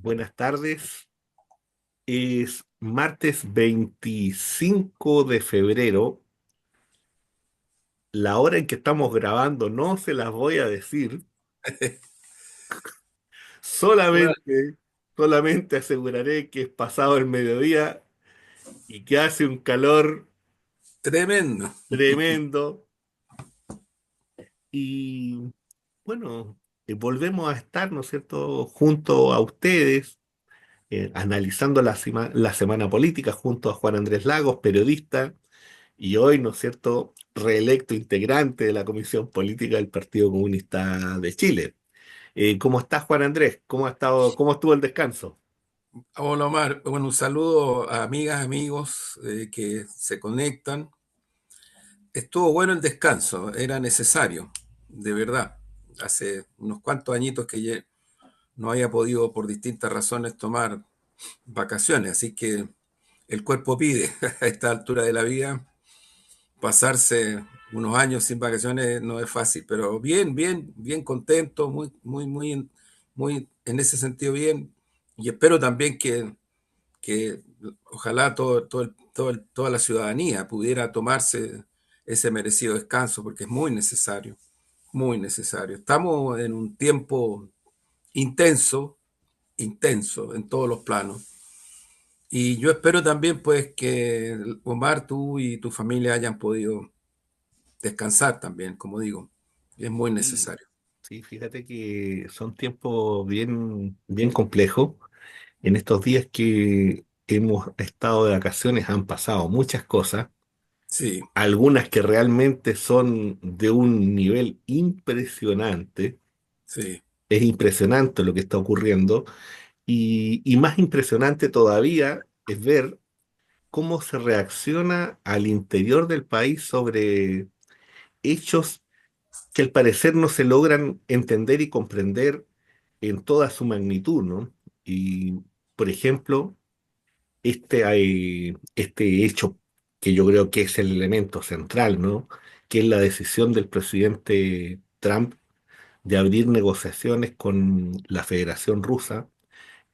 Buenas tardes. Es martes 25 de febrero. La hora en que estamos grabando no se las voy a decir. Bueno, Solamente, solamente aseguraré que es pasado el mediodía y que hace un calor tremendo. tremendo. Y bueno, volvemos a estar, ¿no es cierto?, junto a ustedes, analizando la semana política junto a Juan Andrés Lagos, periodista. Y hoy, ¿no es cierto?, reelecto integrante de la Comisión Política del Partido Comunista de Chile. ¿Cómo estás, Juan Andrés? ¿Cómo ha estado, cómo estuvo el descanso? Hola Omar, bueno, un saludo a amigas, amigos que se conectan. Estuvo bueno el descanso, era necesario, de verdad. Hace unos cuantos añitos que no había podido por distintas razones tomar vacaciones, así que el cuerpo pide a esta altura de la vida pasarse unos años sin vacaciones no es fácil, pero bien, bien, bien contento, muy, muy, muy, muy en ese sentido bien. Y espero también que ojalá toda la ciudadanía pudiera tomarse ese merecido descanso, porque es muy necesario, muy necesario. Estamos en un tiempo intenso, intenso en todos los planos. Y yo espero también, pues, que Omar, tú y tu familia hayan podido descansar también, como digo, es muy Sí, necesario. sí, fíjate que son tiempos bien, bien complejos. En estos días que hemos estado de vacaciones han pasado muchas cosas, Sí, algunas que realmente son de un nivel impresionante. sí, Es impresionante lo que está ocurriendo. Y más impresionante todavía es ver cómo se reacciona al interior del país sobre hechos que al parecer no se logran entender y comprender en toda su magnitud, ¿no? Y, por ejemplo, este hecho que yo creo que es el elemento central, ¿no? Que es la decisión del presidente Trump de abrir negociaciones con la Federación Rusa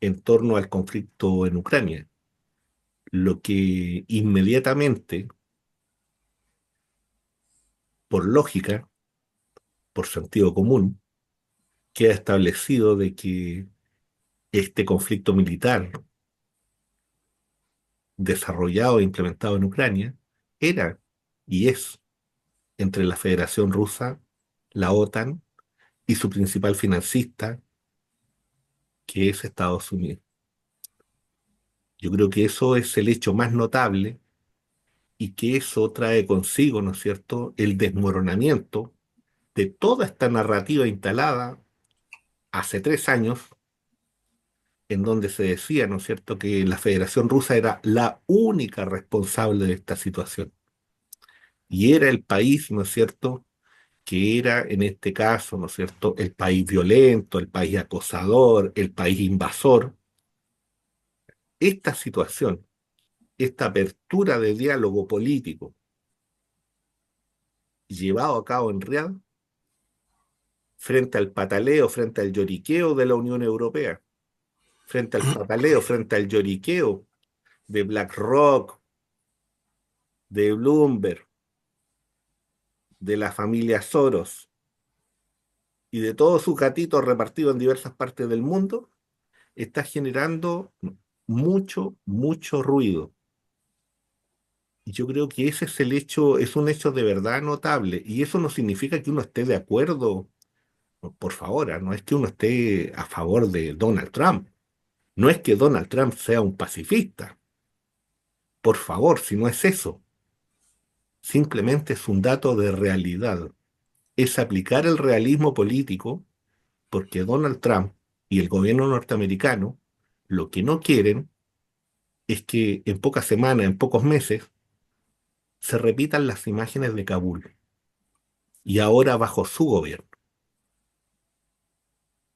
en torno al conflicto en Ucrania, lo que inmediatamente, por lógica, por sentido común, queda establecido de que este conflicto militar desarrollado e implementado en Ucrania era y es entre la Federación Rusa, la OTAN y su principal financista, que es Estados Unidos. Yo creo que eso es el hecho más notable y que eso trae consigo, ¿no es cierto?, el desmoronamiento de toda esta narrativa instalada hace 3 años, en donde se decía, ¿no es cierto?, que la Federación Rusa era la única responsable de esta situación. Y era el país, ¿no es cierto?, que era en este caso, ¿no es cierto?, el país violento, el país acosador, el país invasor. Esta situación, esta apertura de diálogo político llevado a cabo en Riad, frente al pataleo, frente al lloriqueo de la Unión Europea, frente al pataleo, frente al lloriqueo de BlackRock, de Bloomberg, de la familia Soros y de todos sus gatitos repartidos en diversas partes del mundo, está generando mucho, mucho ruido. Y yo creo que ese es el hecho, es un hecho de verdad notable. Y eso no significa que uno esté de acuerdo, por favor, no es que uno esté a favor de Donald Trump. No es que Donald Trump sea un pacifista. Por favor, si no es eso. Simplemente es un dato de realidad. Es aplicar el realismo político porque Donald Trump y el gobierno norteamericano lo que no quieren es que en pocas semanas, en pocos meses, se repitan las imágenes de Kabul y ahora bajo su gobierno,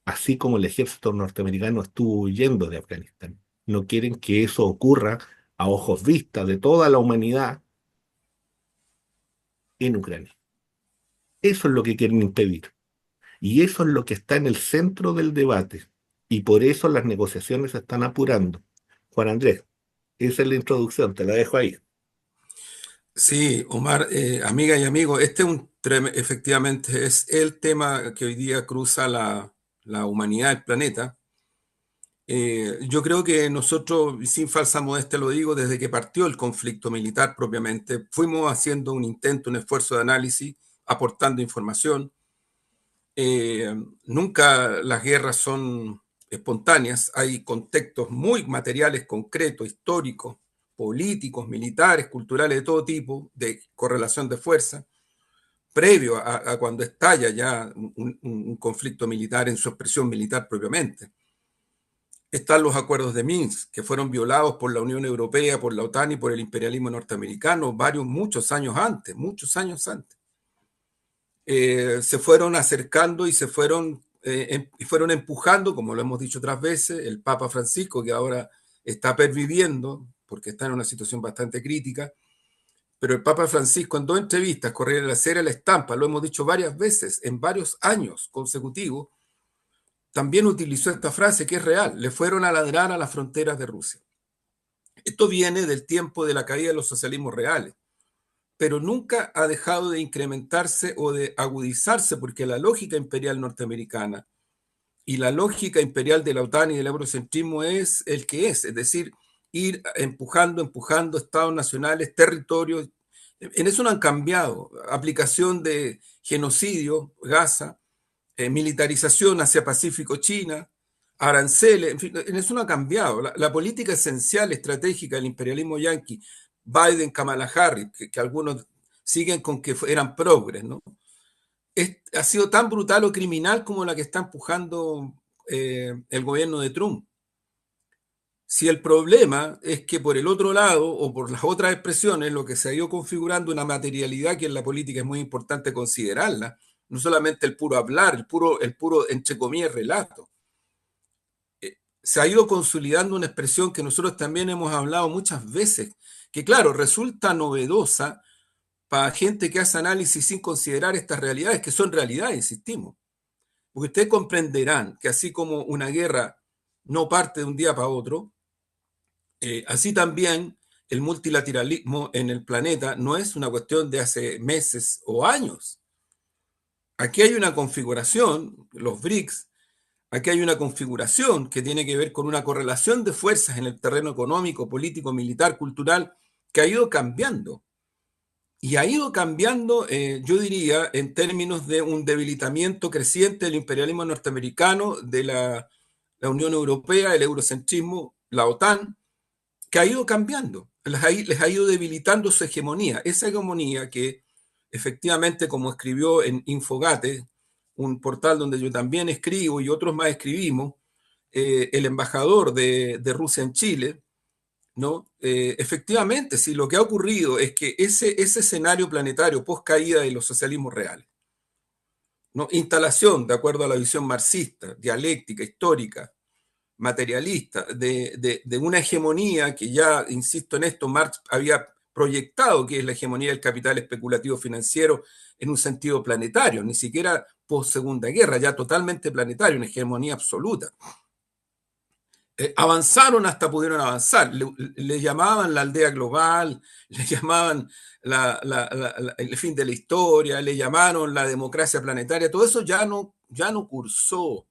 así como el ejército norteamericano estuvo huyendo de Afganistán. No quieren que eso ocurra a ojos vistas de toda la humanidad en Ucrania. Eso es lo que quieren impedir. Y eso es lo que está en el centro del debate. y por eso las negociaciones se están apurando. Juan Andrés, esa es la introducción, te la dejo ahí. Sí, Omar, amiga y amigo, efectivamente es el tema que hoy día cruza la humanidad, el planeta. Yo creo que nosotros, y sin falsa modestia lo digo, desde que partió el conflicto militar propiamente, fuimos haciendo un intento, un esfuerzo de análisis, aportando información. Eh, Nunca las guerras son espontáneas, hay contextos muy materiales, concretos, históricos, políticos, militares, culturales de todo tipo, de correlación de fuerza, previo a cuando estalla ya un conflicto militar en su expresión militar propiamente. Están los acuerdos de Minsk, que fueron violados por la Unión Europea, por la OTAN y por el imperialismo norteamericano muchos años antes, muchos años antes. Se fueron acercando y y fueron empujando, como lo hemos dicho otras veces, el Papa Francisco, que ahora está perviviendo, porque está en una situación bastante crítica, pero el Papa Francisco en dos entrevistas, Corriere della Sera, La Estampa, lo hemos dicho varias veces, en varios años consecutivos, también utilizó esta frase que es real: le fueron a ladrar a las fronteras de Rusia. Esto viene del tiempo de la caída de los socialismos reales, pero nunca ha dejado de incrementarse o de agudizarse, porque la lógica imperial norteamericana y la lógica imperial de la OTAN y del eurocentrismo es el que es decir, ir empujando estados nacionales, territorios. En eso no han cambiado. Aplicación de genocidio, Gaza, militarización hacia Pacífico, China, aranceles, en fin, en eso no ha cambiado. La política esencial, estratégica del imperialismo yanqui, Biden, Kamala Harris, que algunos siguen con que eran progres, ¿no? Ha sido tan brutal o criminal como la que está empujando el gobierno de Trump. Si el problema es que por el otro lado o por las otras expresiones, lo que se ha ido configurando una materialidad que en la política es muy importante considerarla, no solamente el puro hablar, el puro entre comillas, relato. Se ha ido consolidando una expresión que nosotros también hemos hablado muchas veces, que claro, resulta novedosa para gente que hace análisis sin considerar estas realidades, que son realidades, insistimos. Porque ustedes comprenderán que así como una guerra no parte de un día para otro, así también el multilateralismo en el planeta no es una cuestión de hace meses o años. Aquí hay una configuración, los BRICS, aquí hay una configuración que tiene que ver con una correlación de fuerzas en el terreno económico, político, militar, cultural, que ha ido cambiando. Y ha ido cambiando, yo diría, en términos de un debilitamiento creciente del imperialismo norteamericano, de la Unión Europea, el eurocentrismo, la OTAN, que ha ido cambiando, les ha ido debilitando su hegemonía. Esa hegemonía que efectivamente, como escribió en Infogate, un portal donde yo también escribo y otros más escribimos, el embajador de Rusia en Chile, ¿no? Efectivamente, sí, lo que ha ocurrido es que ese escenario planetario post caída de los socialismos reales, ¿no? Instalación, de acuerdo a la visión marxista, dialéctica, histórica, materialista, de una hegemonía que ya, insisto en esto, Marx había proyectado, que es la hegemonía del capital especulativo financiero en un sentido planetario, ni siquiera post Segunda Guerra, ya totalmente planetario, una hegemonía absoluta. Avanzaron hasta pudieron avanzar. Le llamaban la aldea global, le llamaban el fin de la historia, le llamaron la democracia planetaria. Todo eso ya no cursó,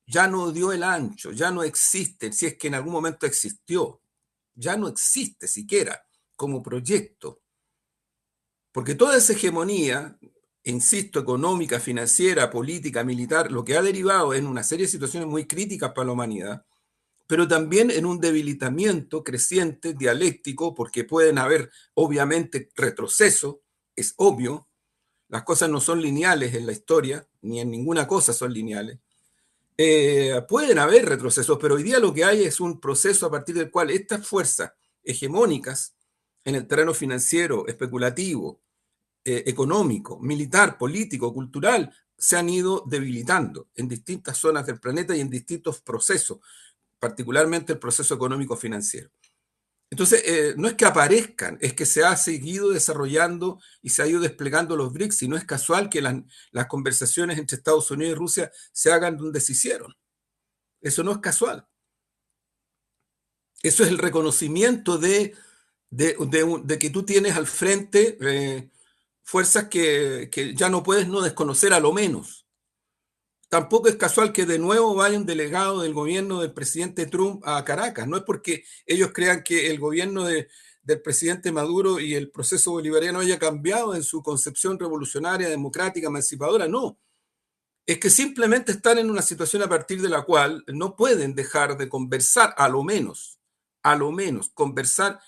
ya no dio el ancho, ya no existe, si es que en algún momento existió, ya no existe siquiera como proyecto. Porque toda esa hegemonía, insisto, económica, financiera, política, militar, lo que ha derivado en una serie de situaciones muy críticas para la humanidad, pero también en un debilitamiento creciente, dialéctico, porque pueden haber, obviamente, retrocesos, es obvio, las cosas no son lineales en la historia, ni en ninguna cosa son lineales. Pueden haber retrocesos, pero hoy día lo que hay es un proceso a partir del cual estas fuerzas hegemónicas en el terreno financiero, especulativo, económico, militar, político, cultural, se han ido debilitando en distintas zonas del planeta y en distintos procesos, particularmente el proceso económico financiero. Entonces, no es que aparezcan, es que se ha seguido desarrollando y se ha ido desplegando los BRICS, y no es casual que las conversaciones entre Estados Unidos y Rusia se hagan donde se hicieron. Eso no es casual. Eso es el reconocimiento de que tú tienes al frente fuerzas que ya no puedes no desconocer a lo menos. Tampoco es casual que de nuevo vaya un delegado del gobierno del presidente Trump a Caracas. No es porque ellos crean que el gobierno del presidente Maduro y el proceso bolivariano haya cambiado en su concepción revolucionaria, democrática, emancipadora. No, es que simplemente están en una situación a partir de la cual no pueden dejar de conversar, a lo menos, conversar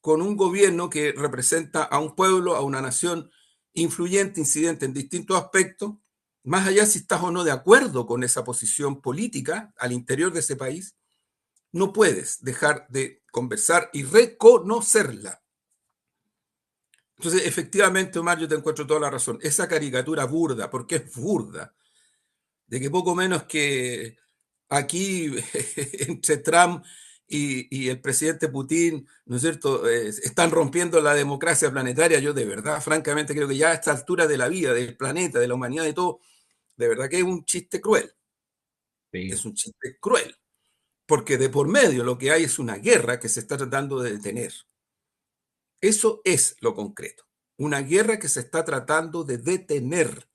con un gobierno que representa a un pueblo, a una nación influyente, incidente en distintos aspectos, más allá si estás o no de acuerdo con esa posición política al interior de ese país, no puedes dejar de conversar y reconocerla. Entonces, efectivamente, Omar, yo te encuentro toda la razón. Esa caricatura burda, porque es burda, de que poco menos que aquí entre Trump y el presidente Putin, ¿no es cierto?, están rompiendo la democracia planetaria. Yo de verdad, francamente, creo que ya a esta altura de la vida, del planeta, de la humanidad, de todo, de verdad que es un chiste cruel. Sí. Es un chiste cruel, porque de por medio lo que hay es una guerra que se está tratando de detener. Eso es lo concreto. Una guerra que se está tratando de detener.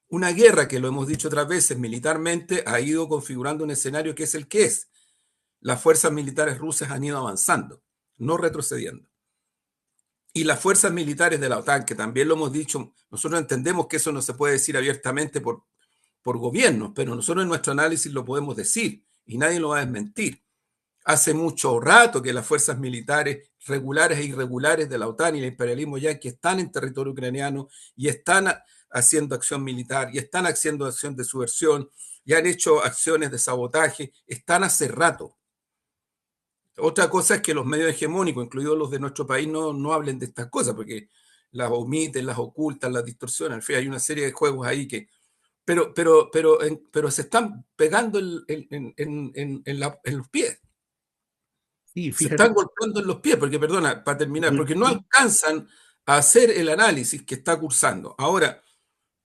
Una guerra que, lo hemos dicho otras veces, militarmente ha ido configurando un escenario que es el que es. Las fuerzas militares rusas han ido avanzando, no retrocediendo. Y las fuerzas militares de la OTAN, que también lo hemos dicho, nosotros entendemos que eso no se puede decir abiertamente por gobiernos, pero nosotros en nuestro análisis lo podemos decir y nadie lo va a desmentir. Hace mucho rato que las fuerzas militares regulares e irregulares de la OTAN y el imperialismo yanqui están en territorio ucraniano y están haciendo acción militar y están haciendo acción de subversión y han hecho acciones de sabotaje, están hace rato. Otra cosa es que los medios hegemónicos, incluidos los de nuestro país, no hablen de estas cosas, porque las omiten, las ocultan, las distorsionan. En fin, hay una serie de juegos ahí que... Pero se están pegando en los pies. Sí, Se fíjate. están golpeando en los pies, porque, perdona, para terminar, Mm, porque no alcanzan a hacer el análisis que está cursando. Ahora,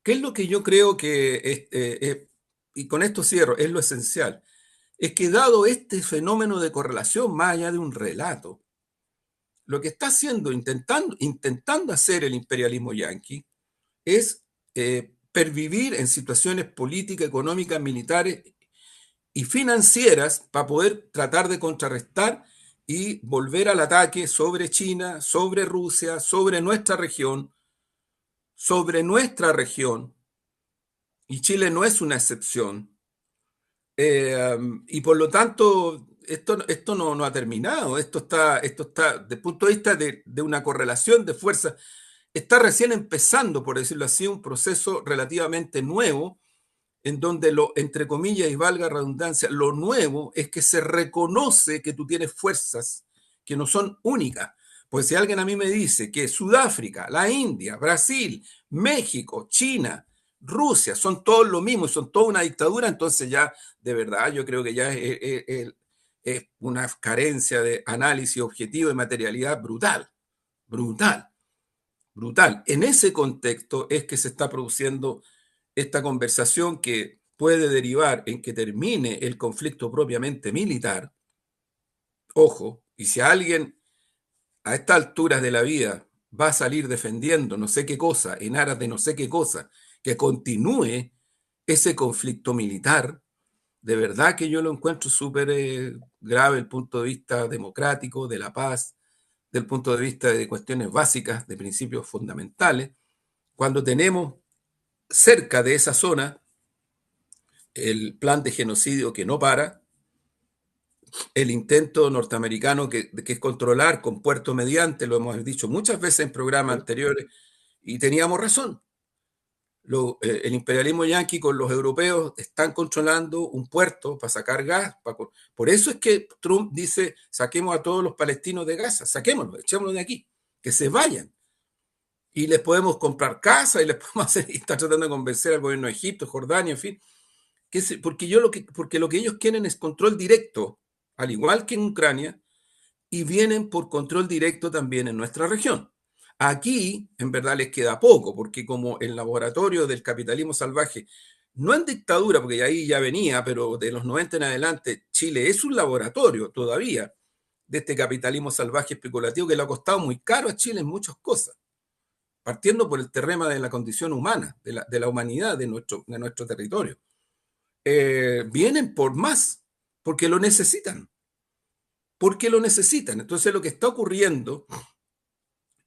¿qué es lo que yo creo que, y con esto cierro, es lo esencial? Es que dado este fenómeno de correlación, más allá de un relato, lo que está haciendo, intentando hacer el imperialismo yanqui, es pervivir en situaciones políticas, económicas, militares y financieras para poder tratar de contrarrestar y volver al ataque sobre China, sobre Rusia, sobre nuestra región, y Chile no es una excepción. Y por lo tanto, esto no ha terminado, esto está, desde el punto de vista de una correlación de fuerzas, está recién empezando, por decirlo así, un proceso relativamente nuevo, en donde entre comillas y valga redundancia, lo nuevo es que se reconoce que tú tienes fuerzas que no son únicas. Pues si alguien a mí me dice que Sudáfrica, la India, Brasil, México, China, Rusia son todos lo mismo y son toda una dictadura, entonces ya de verdad yo creo que ya es una carencia de análisis objetivo y materialidad brutal, brutal, brutal. En ese contexto es que se está produciendo esta conversación que puede derivar en que termine el conflicto propiamente militar. Ojo, y si alguien a estas alturas de la vida va a salir defendiendo no sé qué cosa, en aras de no sé qué cosa, que continúe ese conflicto militar, de verdad que yo lo encuentro súper grave el punto de vista democrático, de la paz, del punto de vista de cuestiones básicas, de principios fundamentales, cuando tenemos cerca de esa zona el plan de genocidio que no para, el intento norteamericano que es controlar con puerto mediante, lo hemos dicho muchas veces en programas anteriores, y teníamos razón. El imperialismo yanqui con los europeos están controlando un puerto para sacar gas. Por eso es que Trump dice, saquemos a todos los palestinos de Gaza, saquémoslos, echémoslos de aquí, que se vayan. Y les podemos comprar casa y les podemos hacer, y está tratando de convencer al gobierno de Egipto, Jordania, en fin, porque lo que ellos quieren es control directo, al igual que en Ucrania, y vienen por control directo también en nuestra región. Aquí, en verdad, les queda poco, porque como el laboratorio del capitalismo salvaje no en dictadura, porque ahí ya venía, pero de los 90 en adelante, Chile es un laboratorio todavía de este capitalismo salvaje especulativo que le ha costado muy caro a Chile en muchas cosas, partiendo por el terreno de la condición humana, de la humanidad de nuestro territorio. Vienen por más, porque lo necesitan, porque lo necesitan. Entonces lo que está ocurriendo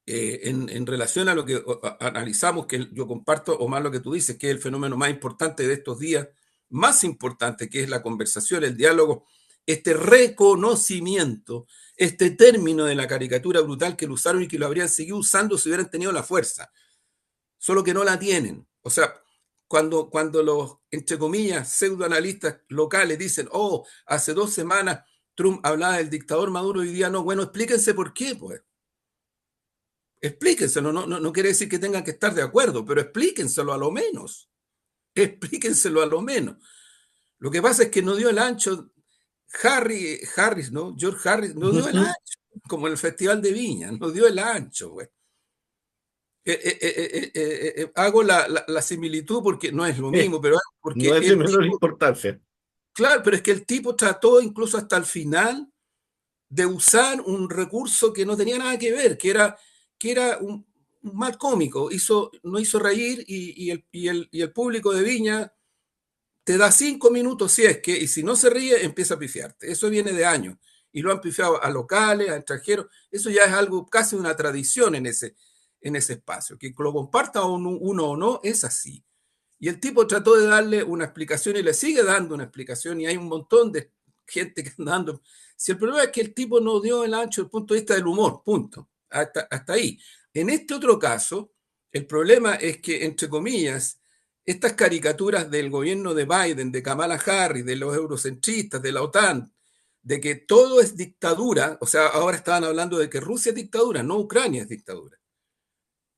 en relación a lo que analizamos, que yo comparto, o más lo que tú dices, que es el fenómeno más importante de estos días, más importante que es la conversación, el diálogo, este reconocimiento, este término de la caricatura brutal que lo usaron y que lo habrían seguido usando si hubieran tenido la fuerza, solo que no la tienen. O sea, cuando los, entre comillas, pseudoanalistas locales dicen, oh, hace 2 semanas Trump hablaba del dictador Maduro, hoy día no, bueno, explíquense por qué, pues. Explíquenselo, no quiere decir que tengan que estar de acuerdo, pero explíquenselo a lo menos. Explíquenselo a lo menos. Lo que pasa es que no dio el ancho Harris, ¿no? George Harris no dio el ancho, como en el Festival de Viña, no dio el ancho, güey. Hago la similitud porque no es lo mismo, pero No porque es de el menor tipo, importancia. claro, pero es que el tipo trató incluso hasta el final de usar un recurso que no tenía nada que ver, que era un mal cómico, no hizo reír y el público de Viña te da 5 minutos si es que, y si no se ríe, empieza a pifiarte. Eso viene de años. Y lo han pifiado a locales, a extranjeros. Eso ya es algo, casi una tradición en ese espacio. Que lo comparta uno o no, es así. Y el tipo trató de darle una explicación y le sigue dando una explicación y hay un montón de gente que anda dando. Si el problema es que el tipo no dio el ancho desde el punto de vista del humor, punto. Hasta ahí. En este otro caso, el problema es que, entre comillas, estas caricaturas del gobierno de Biden, de Kamala Harris, de los eurocentristas, de la OTAN, de que todo es dictadura, o sea, ahora estaban hablando de que Rusia es dictadura, no Ucrania es dictadura.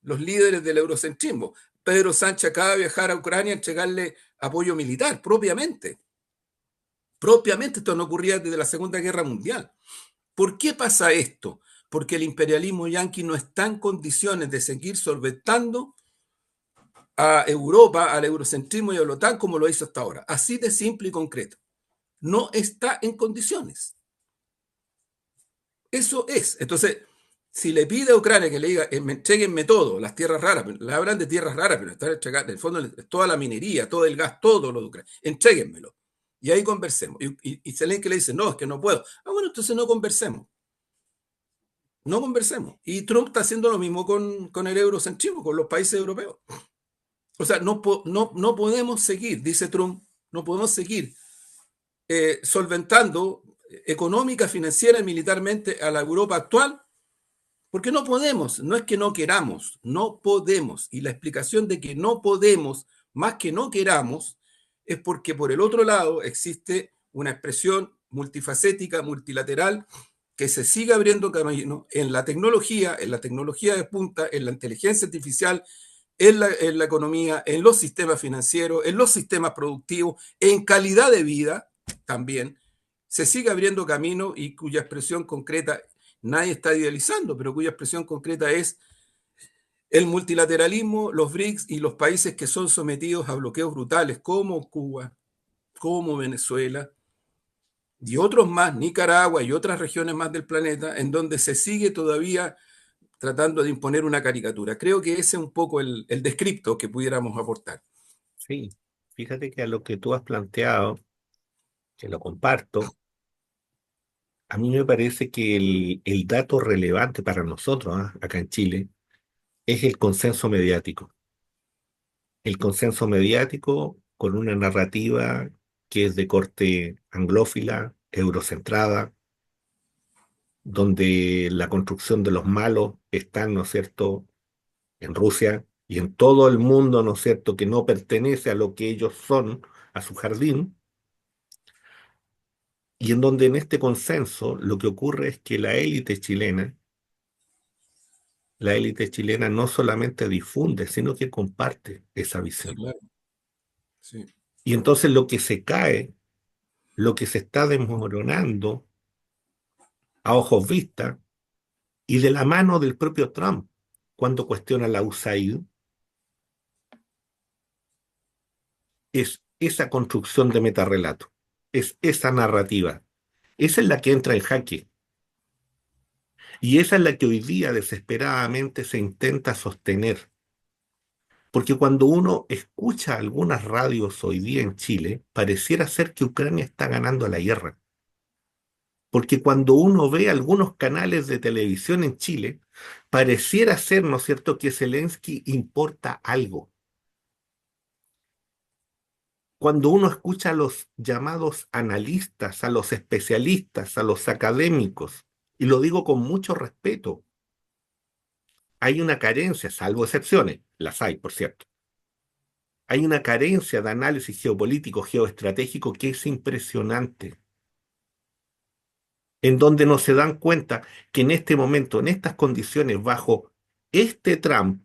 Los líderes del eurocentrismo. Pedro Sánchez acaba de viajar a Ucrania a entregarle apoyo militar, propiamente. Propiamente, esto no ocurría desde la Segunda Guerra Mundial. ¿Por qué pasa esto? Porque el imperialismo yanqui no está en condiciones de seguir solventando a Europa, al eurocentrismo y a la OTAN como lo hizo hasta ahora. Así de simple y concreto. No está en condiciones. Eso es. Entonces, si le pide a Ucrania que le diga, entreguenme todo, las tierras raras, le hablan de tierras raras, pero están entregando, en el fondo, toda la minería, todo el gas, todo lo de Ucrania, entréguenmelo. Y ahí conversemos. Y Zelensky le dice, no, es que no puedo. Ah, bueno, entonces no conversemos. No conversemos. Y Trump está haciendo lo mismo con el eurocentrismo, con los países europeos. O sea, no podemos seguir, dice Trump, no podemos seguir solventando económica, financiera y militarmente a la Europa actual. Porque no podemos, no es que no queramos, no podemos. Y la explicación de que no podemos, más que no queramos, es porque por el otro lado existe una expresión multifacética, multilateral, que se sigue abriendo camino en la tecnología de punta, en la inteligencia artificial, en la economía, en los sistemas financieros, en los sistemas productivos, en calidad de vida también, se sigue abriendo camino y cuya expresión concreta nadie está idealizando, pero cuya expresión concreta es el multilateralismo, los BRICS y los países que son sometidos a bloqueos brutales como Cuba, como Venezuela y otros más, Nicaragua y otras regiones más del planeta, en donde se sigue todavía tratando de imponer una caricatura. Creo que ese es un poco el descripto que pudiéramos aportar. Sí, fíjate que a lo que tú has planteado, que lo comparto, a mí me parece que el dato relevante para nosotros, ¿ah? Acá en Chile, es el consenso mediático. El consenso mediático con una narrativa que es de corte anglófila, eurocentrada, donde la construcción de los malos está, ¿no es cierto?, en Rusia y en todo el mundo, ¿no es cierto?, que no pertenece a lo que ellos son, a su jardín, y en donde en este consenso lo que ocurre es que la élite chilena no solamente difunde, sino que comparte esa Sí, visión. claro. Sí, Y entonces lo que se cae, lo que se está desmoronando a ojos vistas y de la mano del propio Trump, cuando cuestiona la USAID, es esa construcción de metarrelato, es esa narrativa. Esa es la que entra en jaque. Y esa es la que hoy día desesperadamente se intenta sostener. Porque cuando uno escucha algunas radios hoy día en Chile, pareciera ser que Ucrania está ganando la guerra. Porque cuando uno ve algunos canales de televisión en Chile, pareciera ser, ¿no es cierto?, que Zelensky importa algo. Cuando uno escucha a los llamados analistas, a los especialistas, a los académicos, y lo digo con mucho respeto, hay una carencia, salvo excepciones, las hay, por cierto. Hay una carencia de análisis geopolítico, geoestratégico que es impresionante, en donde no se dan cuenta que en este momento, en estas condiciones, bajo este Trump,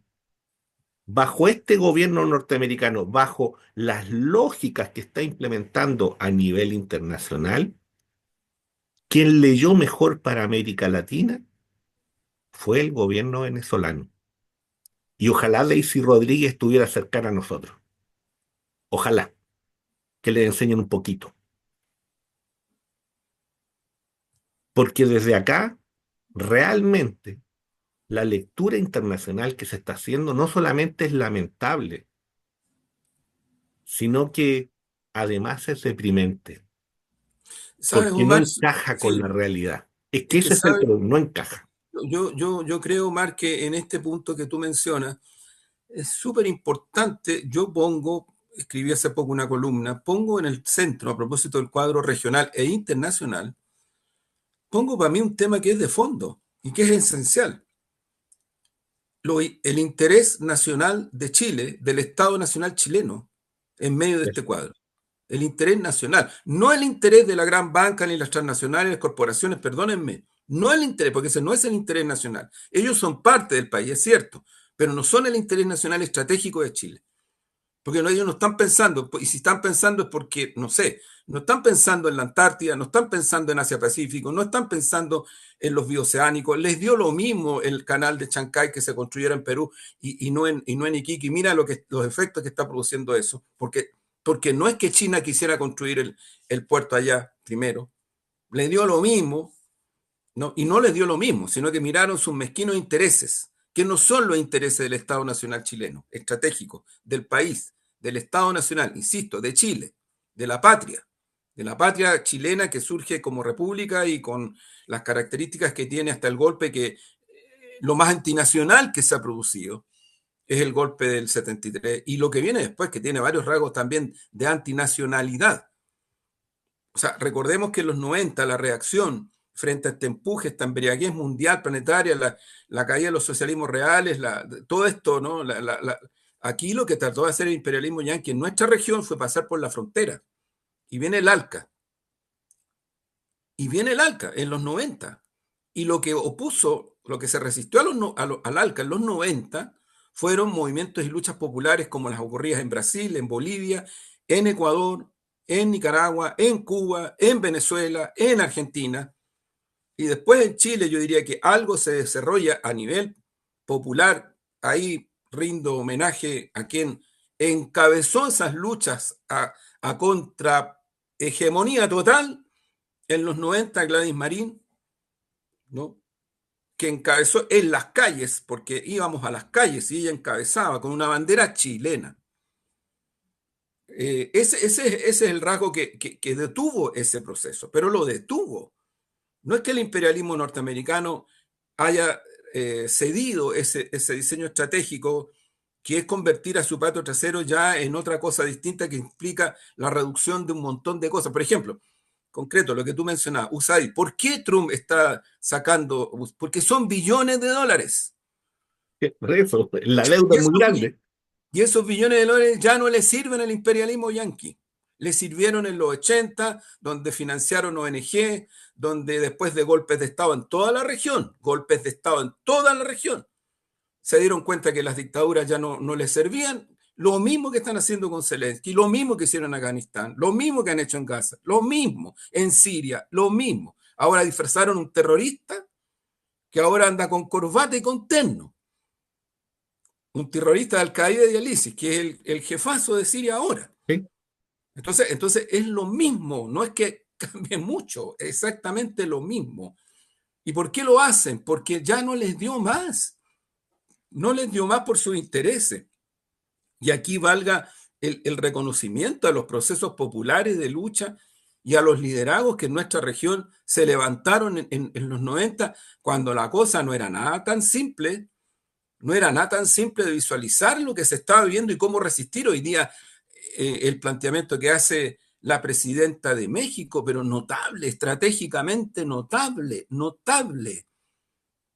bajo este gobierno norteamericano, bajo las lógicas que está implementando a nivel internacional, quien leyó mejor para América Latina fue el gobierno venezolano. Y ojalá Daisy Rodríguez estuviera cercana a nosotros. Ojalá que le enseñen un poquito. Porque desde acá, realmente, la lectura internacional que se está haciendo no solamente es lamentable, sino que además es deprimente, ¿Sabes, porque no Omar? encaja con la Sí, realidad. Es que es que ese es el sabes, problema, no encaja. yo creo, Omar, que en este punto que tú mencionas es súper importante. Yo pongo, escribí hace poco una columna, pongo en el centro, a propósito del cuadro regional e internacional, pongo para mí un tema que es de fondo y que es esencial. El interés nacional de Chile, del Estado Nacional chileno, en medio de este Eso. cuadro. El interés nacional, no el interés de la gran banca ni las transnacionales, las corporaciones, perdónenme, no el interés, porque ese no es el interés nacional. Ellos son parte del país, es cierto, pero no son el interés nacional estratégico de Chile. Porque ellos no están pensando, y si están pensando es porque, no sé, no están pensando en la Antártida, no están pensando en Asia-Pacífico, no están pensando en los bioceánicos. Les dio lo mismo el canal de Chancay que se construyera en Perú y no en Iquique. Mira los efectos que está produciendo eso, porque no es que China quisiera construir el puerto allá primero, le dio lo mismo, ¿no? Y no les dio lo mismo, sino que miraron sus mezquinos intereses, que no son los intereses del Estado Nacional chileno, estratégico, del país, del Estado Nacional, insisto, de Chile, de la patria chilena que surge como república y con las características que tiene hasta el golpe que lo más antinacional que se ha producido es el golpe del 73 y lo que viene después, que tiene varios rasgos también de antinacionalidad. O sea, recordemos que en los 90 la reacción frente a este empuje, esta embriaguez mundial, planetaria, la caída de los socialismos reales, todo esto, ¿no? Aquí lo que trató de hacer el imperialismo yanqui en nuestra región fue pasar por la frontera. Y viene el ALCA. Y viene el ALCA en los 90. Y lo que opuso, lo que se resistió al ALCA en los 90 fueron movimientos y luchas populares como las ocurridas en Brasil, en Bolivia, en Ecuador, en Nicaragua, en Cuba, en Venezuela, en Argentina. Y después en Chile yo diría que algo se desarrolla a nivel popular. Ahí rindo homenaje a quien encabezó esas luchas a contra hegemonía total en los 90, Gladys Marín, ¿no? Que encabezó en las calles, porque íbamos a las calles y ella encabezaba con una bandera chilena. Ese es el rasgo que detuvo ese proceso, pero lo detuvo. No es que el imperialismo norteamericano haya cedido ese diseño estratégico, que es convertir a su patio trasero ya en otra cosa distinta que implica la reducción de un montón de cosas. Por ejemplo, concreto, lo que tú mencionabas, USAID. ¿Por qué Trump está sacando? Porque son billones de dólares. Por eso, la deuda Y es muy esos, grande. y esos billones de dólares ya no le sirven al imperialismo yanqui. Le sirvieron en los 80, donde financiaron ONG, donde después de golpes de Estado en toda la región, golpes de Estado en toda la región, se dieron cuenta que las dictaduras ya no les servían. Lo mismo que están haciendo con Zelensky, lo mismo que hicieron en Afganistán, lo mismo que han hecho en Gaza, lo mismo en Siria, lo mismo. Ahora disfrazaron un terrorista que ahora anda con corbata y con terno. Un terrorista de Al-Qaeda y del ISIS, que es el jefazo de Siria ahora. ¿Sí? Entonces es lo mismo, no es que cambie mucho, exactamente lo mismo. ¿Y por qué lo hacen? Porque ya no les dio más, no les dio más por sus intereses. Y aquí valga el reconocimiento a los procesos populares de lucha y a los liderazgos que en nuestra región se levantaron en los 90 cuando la cosa no era nada tan simple, no era nada tan simple de visualizar lo que se estaba viviendo y cómo resistir hoy día el planteamiento que hace la presidenta de México, pero notable, estratégicamente notable, notable,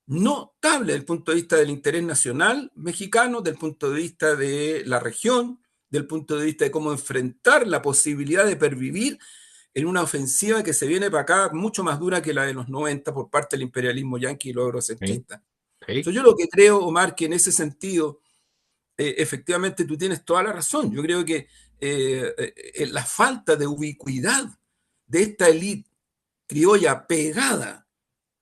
notable desde el punto de vista del interés nacional mexicano, del punto de vista de la región, del punto de vista de cómo enfrentar la posibilidad de pervivir en una ofensiva que se viene para acá mucho más dura que la de los 90 por parte del imperialismo yanqui y los Sí, eurocentristas. sí, Entonces, yo lo que creo, Omar, que en ese sentido, efectivamente tú tienes toda la razón. Yo creo que la falta de ubicuidad de esta élite criolla pegada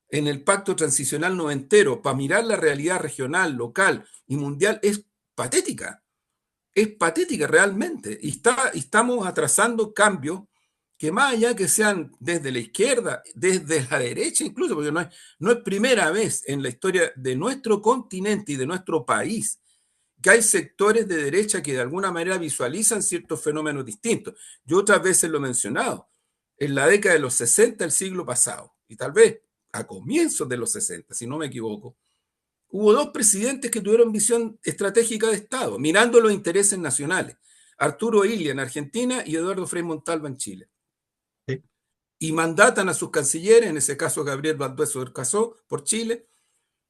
en el pacto transicional noventero para mirar la realidad regional, local y mundial es patética realmente. Y estamos atrasando cambios que más allá que sean desde la izquierda, desde la derecha incluso, porque no es primera vez en la historia de nuestro continente y de nuestro país que hay sectores de derecha que de alguna manera visualizan ciertos fenómenos distintos. Yo otras veces lo he mencionado, en la década de los 60 del siglo pasado, y tal vez a comienzos de los 60, si no me equivoco, hubo dos presidentes que tuvieron visión estratégica de Estado, mirando los intereses nacionales. Arturo Illia en Argentina y Eduardo Frei Montalva en Chile. sí, Y mandatan a sus cancilleres, en ese caso Gabriel Valdueso del Casó por Chile,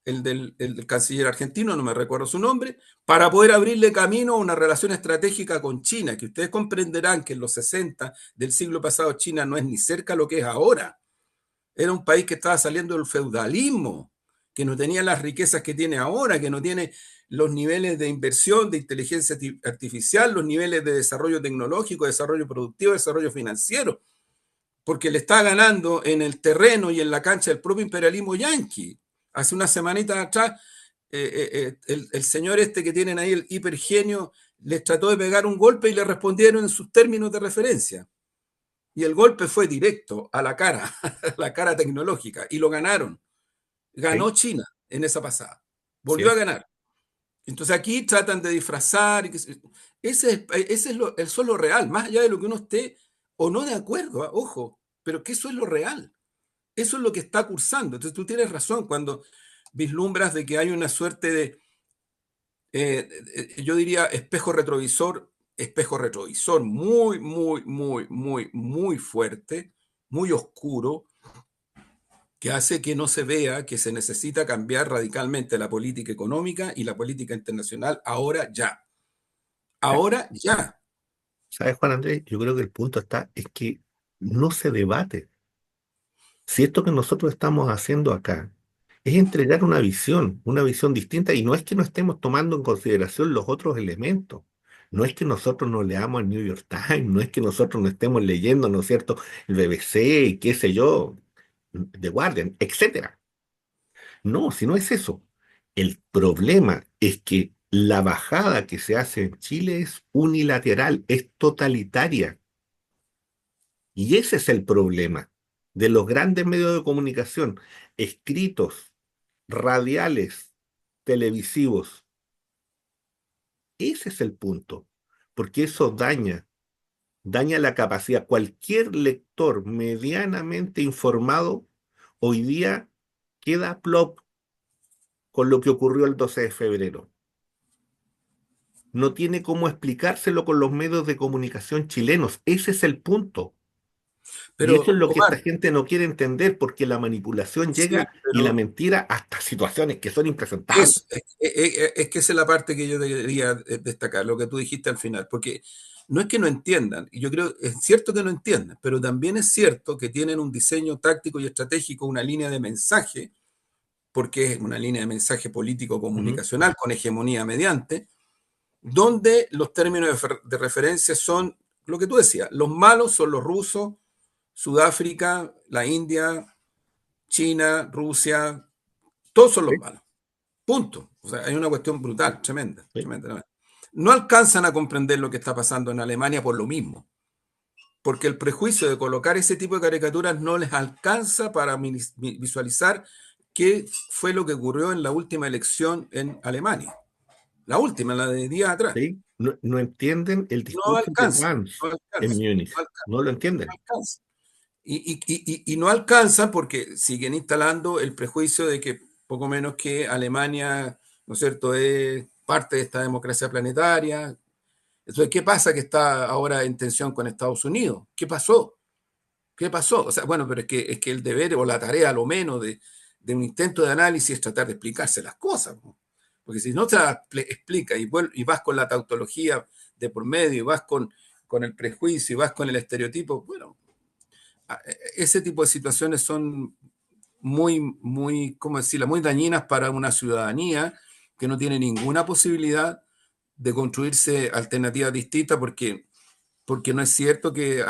el canciller argentino, no me recuerdo su nombre, para poder abrirle camino a una relación estratégica con China, que ustedes comprenderán que en los 60 del siglo pasado China no es ni cerca lo que es ahora. Era un país que estaba saliendo del feudalismo, que no tenía las riquezas que tiene ahora, que no tiene los niveles de inversión, de inteligencia artificial, los niveles de desarrollo tecnológico, desarrollo productivo, desarrollo financiero, porque le está ganando en el terreno y en la cancha el propio imperialismo yanqui. Hace unas semanitas atrás, el señor este que tienen ahí, el hipergenio, les trató de pegar un golpe y le respondieron en sus términos de referencia. Y el golpe fue directo a la cara, a la cara tecnológica, y lo ganaron. sí, Ganó China en esa pasada. Volvió a cierto. ganar. Entonces aquí tratan de disfrazar. Eso es lo real, más allá de lo que uno esté o no de acuerdo, ojo, pero que eso es lo real. Eso es lo que está cursando. Entonces tú tienes razón cuando vislumbras de que hay una suerte de, yo diría, espejo retrovisor muy, muy, muy, muy, muy fuerte, muy oscuro, que hace que no se vea que se necesita cambiar radicalmente la política económica y la política internacional ahora ya. Ahora ya. ¿Sabes, Juan Andrés? Yo creo que el punto está, es que no se debate. Si esto que nosotros estamos haciendo acá es entregar una visión distinta, y no es que no estemos tomando en consideración los otros elementos, no es que nosotros no leamos el New York Times, no es que nosotros no estemos leyendo, ¿no es cierto?, el BBC y qué sé yo, The Guardian, etcétera. No, si no es eso. El problema es que la bajada que se hace en Chile es unilateral, es totalitaria. Y ese es el problema de los grandes medios de comunicación, escritos, radiales, televisivos. Ese es el punto, porque eso daña la capacidad. Cualquier lector medianamente informado hoy día queda plop con lo que ocurrió el 12 de febrero. No tiene cómo explicárselo con los medios de comunicación chilenos. Ese es el punto. Y eso es Pero, lo que esta Omar, gente no quiere entender, porque la manipulación sí, llega y la pero mentira hasta situaciones que son impresentables. es que esa es la parte que yo debería destacar, lo que tú dijiste al final, porque no es que no entiendan, y yo creo, es cierto que no entiendan, pero también es cierto que tienen un diseño táctico y estratégico, una línea de mensaje, porque es una línea de mensaje Ujú. político-comunicacional con hegemonía mediante, donde los términos de referencia son lo que tú decías, los malos son los rusos, Sudáfrica, la India, China, Rusia, todos son los Sí, malos. Punto. O sea, hay una cuestión brutal, tremenda, sí, tremenda. No alcanzan a comprender lo que está pasando en Alemania por lo mismo. porque el prejuicio de colocar ese tipo de caricaturas no les alcanza para visualizar qué fue lo que ocurrió en la última elección en Alemania. La última, la de días atrás. ¿sí? No, no entienden el No discurso de alcanza, no Gantz en alcanza, no Múnich. alcanza, No lo no entienden. alcanza. Y no alcanzan porque siguen instalando el prejuicio de que poco menos que Alemania, ¿no es cierto?, es parte de esta democracia planetaria. Entonces, ¿qué pasa que está ahora en tensión con Estados Unidos? ¿Qué pasó? ¿Qué pasó? O sea, bueno, pero es que el deber o la tarea, a lo menos, de un intento de análisis es tratar de explicarse las cosas, ¿no? Porque si no te las explica y vas con la tautología de por medio, y vas con el prejuicio, y vas con el estereotipo, bueno, ese tipo de situaciones son ¿cómo decirlo?, muy dañinas para una ciudadanía que no tiene ninguna posibilidad de construirse alternativas distintas porque no es cierto que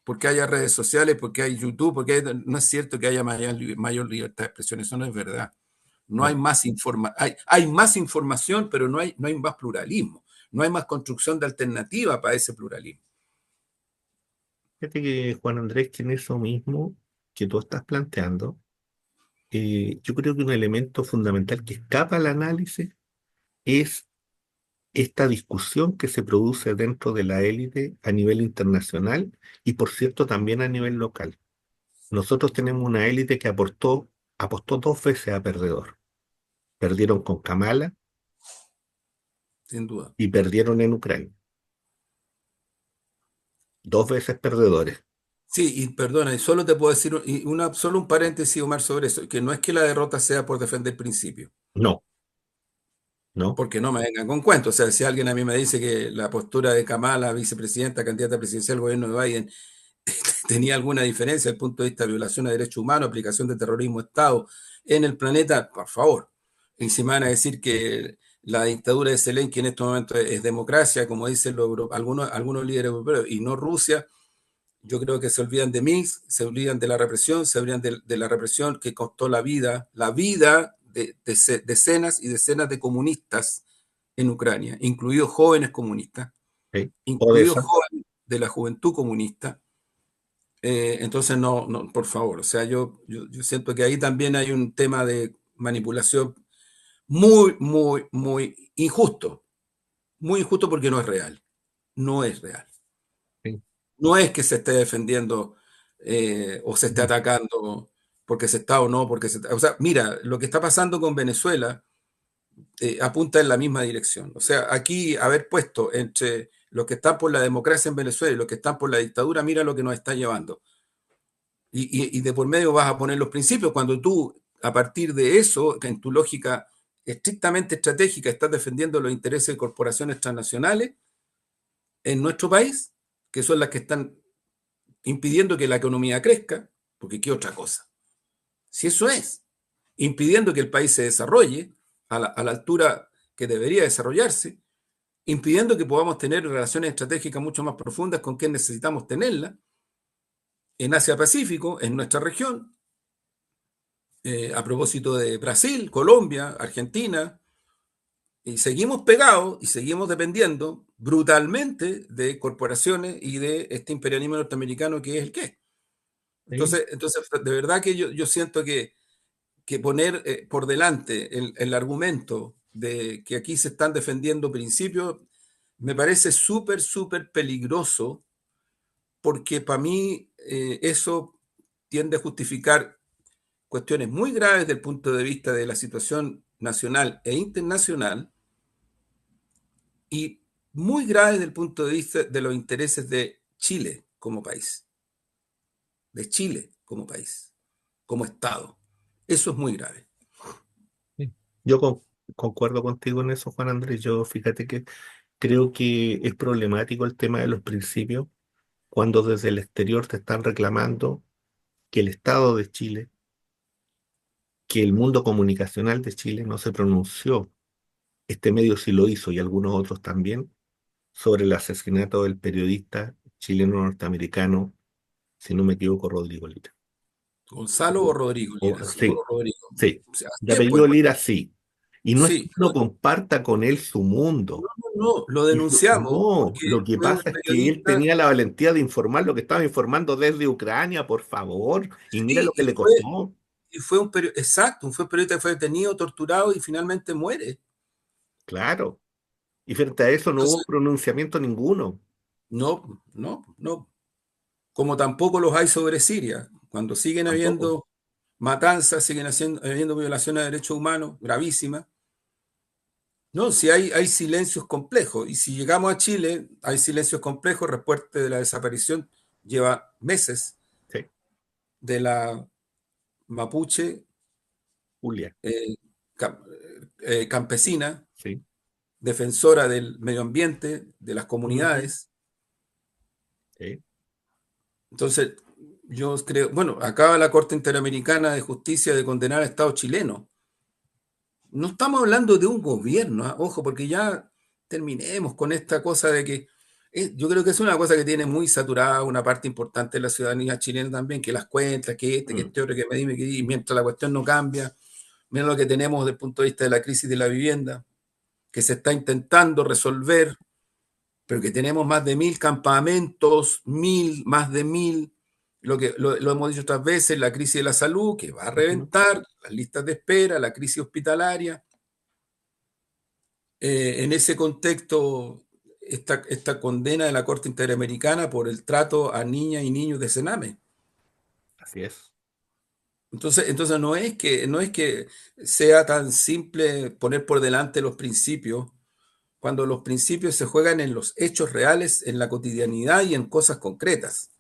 porque haya redes sociales, porque hay YouTube, no es cierto que haya mayor libertad de expresión, eso no es verdad. No hay No. más hay más información, pero no hay más pluralismo, no hay más construcción de alternativa para ese pluralismo. Fíjate que, Juan Andrés, que en eso mismo que tú estás planteando, yo creo que un elemento fundamental que escapa al análisis es esta discusión que se produce dentro de la élite a nivel internacional y, por cierto, también a nivel local. Nosotros tenemos una élite que apostó 2 veces a perdedor. Perdieron con Kamala Sin duda. y perdieron en Ucrania. 2 veces perdedores. Sí, y perdona, y solo te puedo decir solo un paréntesis, Omar, sobre eso, que no es que la derrota sea por defender principios, No, no. porque no me vengan con cuentos. O sea, si alguien a mí me dice que la postura de Kamala, vicepresidenta, candidata presidencial del gobierno de Biden, tenía alguna diferencia desde el punto de vista de violación de derechos humanos, aplicación de terrorismo Estado en el planeta, por favor. Y si me van a decir que la dictadura de Zelensky en estos momentos es democracia, como dicen algunos líderes europeos, y no Rusia, yo creo que se olvidan de mí, se olvidan de la represión, se olvidan de la represión que costó la vida de decenas y decenas de comunistas en Ucrania, incluidos jóvenes comunistas, ¿Sí? incluidos Odessa. jóvenes de la juventud comunista. Entonces, no, no, por favor, o sea, yo siento que ahí también hay un tema de manipulación muy, muy, muy injusto porque no es real, no es real. ¿Sí? No es que se esté defendiendo o se esté No. atacando porque se está o no, o sea, mira, lo que está pasando con Venezuela apunta en la misma dirección. O sea, aquí haber puesto entre los que están por la democracia en Venezuela y los que están por la dictadura, mira lo que nos está llevando. Y de por medio vas a poner los principios cuando tú, a partir de eso, en tu lógica estrictamente estratégica, estás defendiendo los intereses de corporaciones transnacionales en nuestro país, que son las que están impidiendo que la economía crezca, porque ¿qué otra cosa? Si eso es, impidiendo que el país se desarrolle a la altura que debería desarrollarse, impidiendo que podamos tener relaciones estratégicas mucho más profundas con quien necesitamos tenerlas, en Asia-Pacífico, en nuestra región, a propósito de Brasil, Colombia, Argentina, y seguimos pegados y seguimos dependiendo brutalmente de corporaciones y de este imperialismo norteamericano que es el que es. ¿Sí? Entonces, de verdad que yo siento que poner por delante el argumento de que aquí se están defendiendo principios me parece súper, súper peligroso porque para mí eso tiende a justificar cuestiones muy graves desde el punto de vista de la situación nacional e internacional y muy graves desde el punto de vista de los intereses de Chile como país, de Chile como país, como Estado. Eso es muy grave. Sí. Yo concuerdo contigo en eso, Juan Andrés. Yo fíjate que creo que es problemático el tema de los principios cuando desde el exterior te están reclamando que el Estado de Chile, que el mundo comunicacional de Chile no se pronunció, este medio sí lo hizo y algunos otros también, sobre el asesinato del periodista chileno-norteamericano, si no me equivoco, Rodrigo Lira. Gonzalo o Rodrigo, Sí, Rodrigo. sí, O sea, de así es, pues, apellido Lira sí. Y no es que Sí, uno comparta con él su no, mundo. no, lo denunciamos No, porque lo que fue un pasa es que él periodista, tenía la valentía de informar lo que estaba informando desde Ucrania, por favor. Y mira lo sí, que le costó. y fue un periodista, exacto, fue un periodista que fue detenido, torturado y finalmente muere. Claro. Y frente a eso no hubo Entonces, pronunciamiento ninguno. no, no, no. Como tampoco los hay sobre Siria. Cuando siguen Tampoco. habiendo matanzas, habiendo violaciones de derechos humanos gravísimas. No, si hay silencios complejos. Y si llegamos a Chile, hay silencios complejos. El reporte de la desaparición lleva meses Sí, de la mapuche Julia. eh, cam- campesina, Sí. defensora del medio ambiente, de las Ujú. comunidades. Sí. Entonces, yo creo, bueno, acaba la Corte Interamericana de Justicia de condenar a Estado chileno. No estamos hablando de un gobierno, ¿ah? Ojo, porque ya terminemos con esta cosa de que yo creo que es una cosa que tiene muy saturada una parte importante de la ciudadanía chilena también, que las cuentas, que Mm. este otro, que me dime, que y mientras la cuestión no cambia, mira lo que tenemos desde el punto de vista de la crisis de la vivienda, que se está intentando resolver, pero que tenemos más de 1000 campamentos, más de 1000, lo hemos dicho otras veces, la crisis de la salud, que va a Ujú. reventar, las listas de espera, la crisis hospitalaria. En ese contexto, esta condena de la Corte Interamericana por el trato a niñas y niños de Sename. Así es. Entonces no es que sea tan simple poner por delante los principios, cuando los principios se juegan en los hechos reales, en la cotidianidad y en cosas concretas,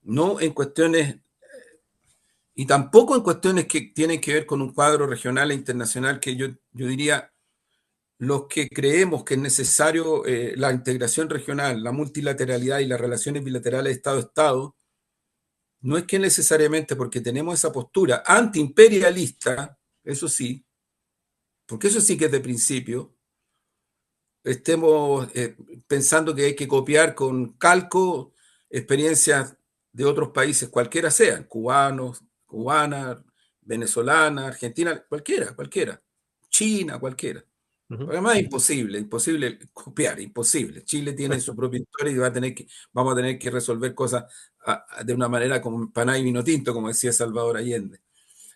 no en cuestiones, y tampoco en cuestiones que tienen que ver con un cuadro regional e internacional que yo diría los que creemos que es necesario la integración regional, la multilateralidad y las relaciones bilaterales Estado-Estado, no es que necesariamente porque tenemos esa postura antiimperialista, eso sí, porque eso sí que es de principio, estemos pensando que hay que copiar con calco experiencias de otros países, cualquiera sean, cubanos, cubanas, venezolana, argentina, cualquiera, China, cualquiera. Ujú. Además, es imposible, imposible copiar, imposible. Chile tiene su propia historia y vamos a tener que resolver cosas de una manera como paná y vino tinto, como decía Salvador Allende.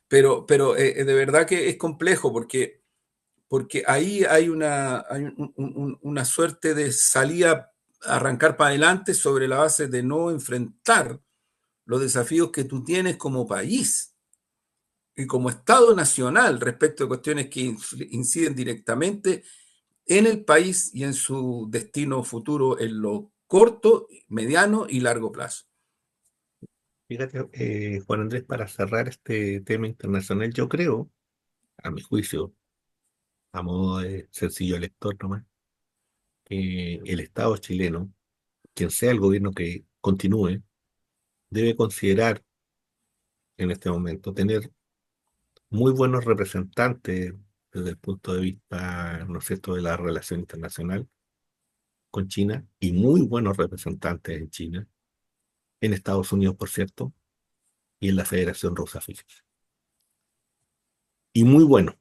Pero de verdad que es complejo porque ahí hay una suerte de salida, arrancar para adelante sobre la base de no enfrentar los desafíos que tú tienes como país y como Estado nacional respecto a cuestiones que inciden directamente en el país y en su destino futuro en lo corto, mediano y largo plazo. Fíjate, Juan Andrés, para cerrar este tema internacional, yo creo, a mi juicio, a modo de sencillo lector nomás, que el Estado chileno, quien sea el gobierno que continúe, debe considerar en este momento tener muy buenos representantes desde el punto de vista, ¿no es cierto?, de la relación internacional con China y muy buenos representantes en China, en Estados Unidos, por cierto, y en la Federación Rusa, fíjese. Y muy bueno,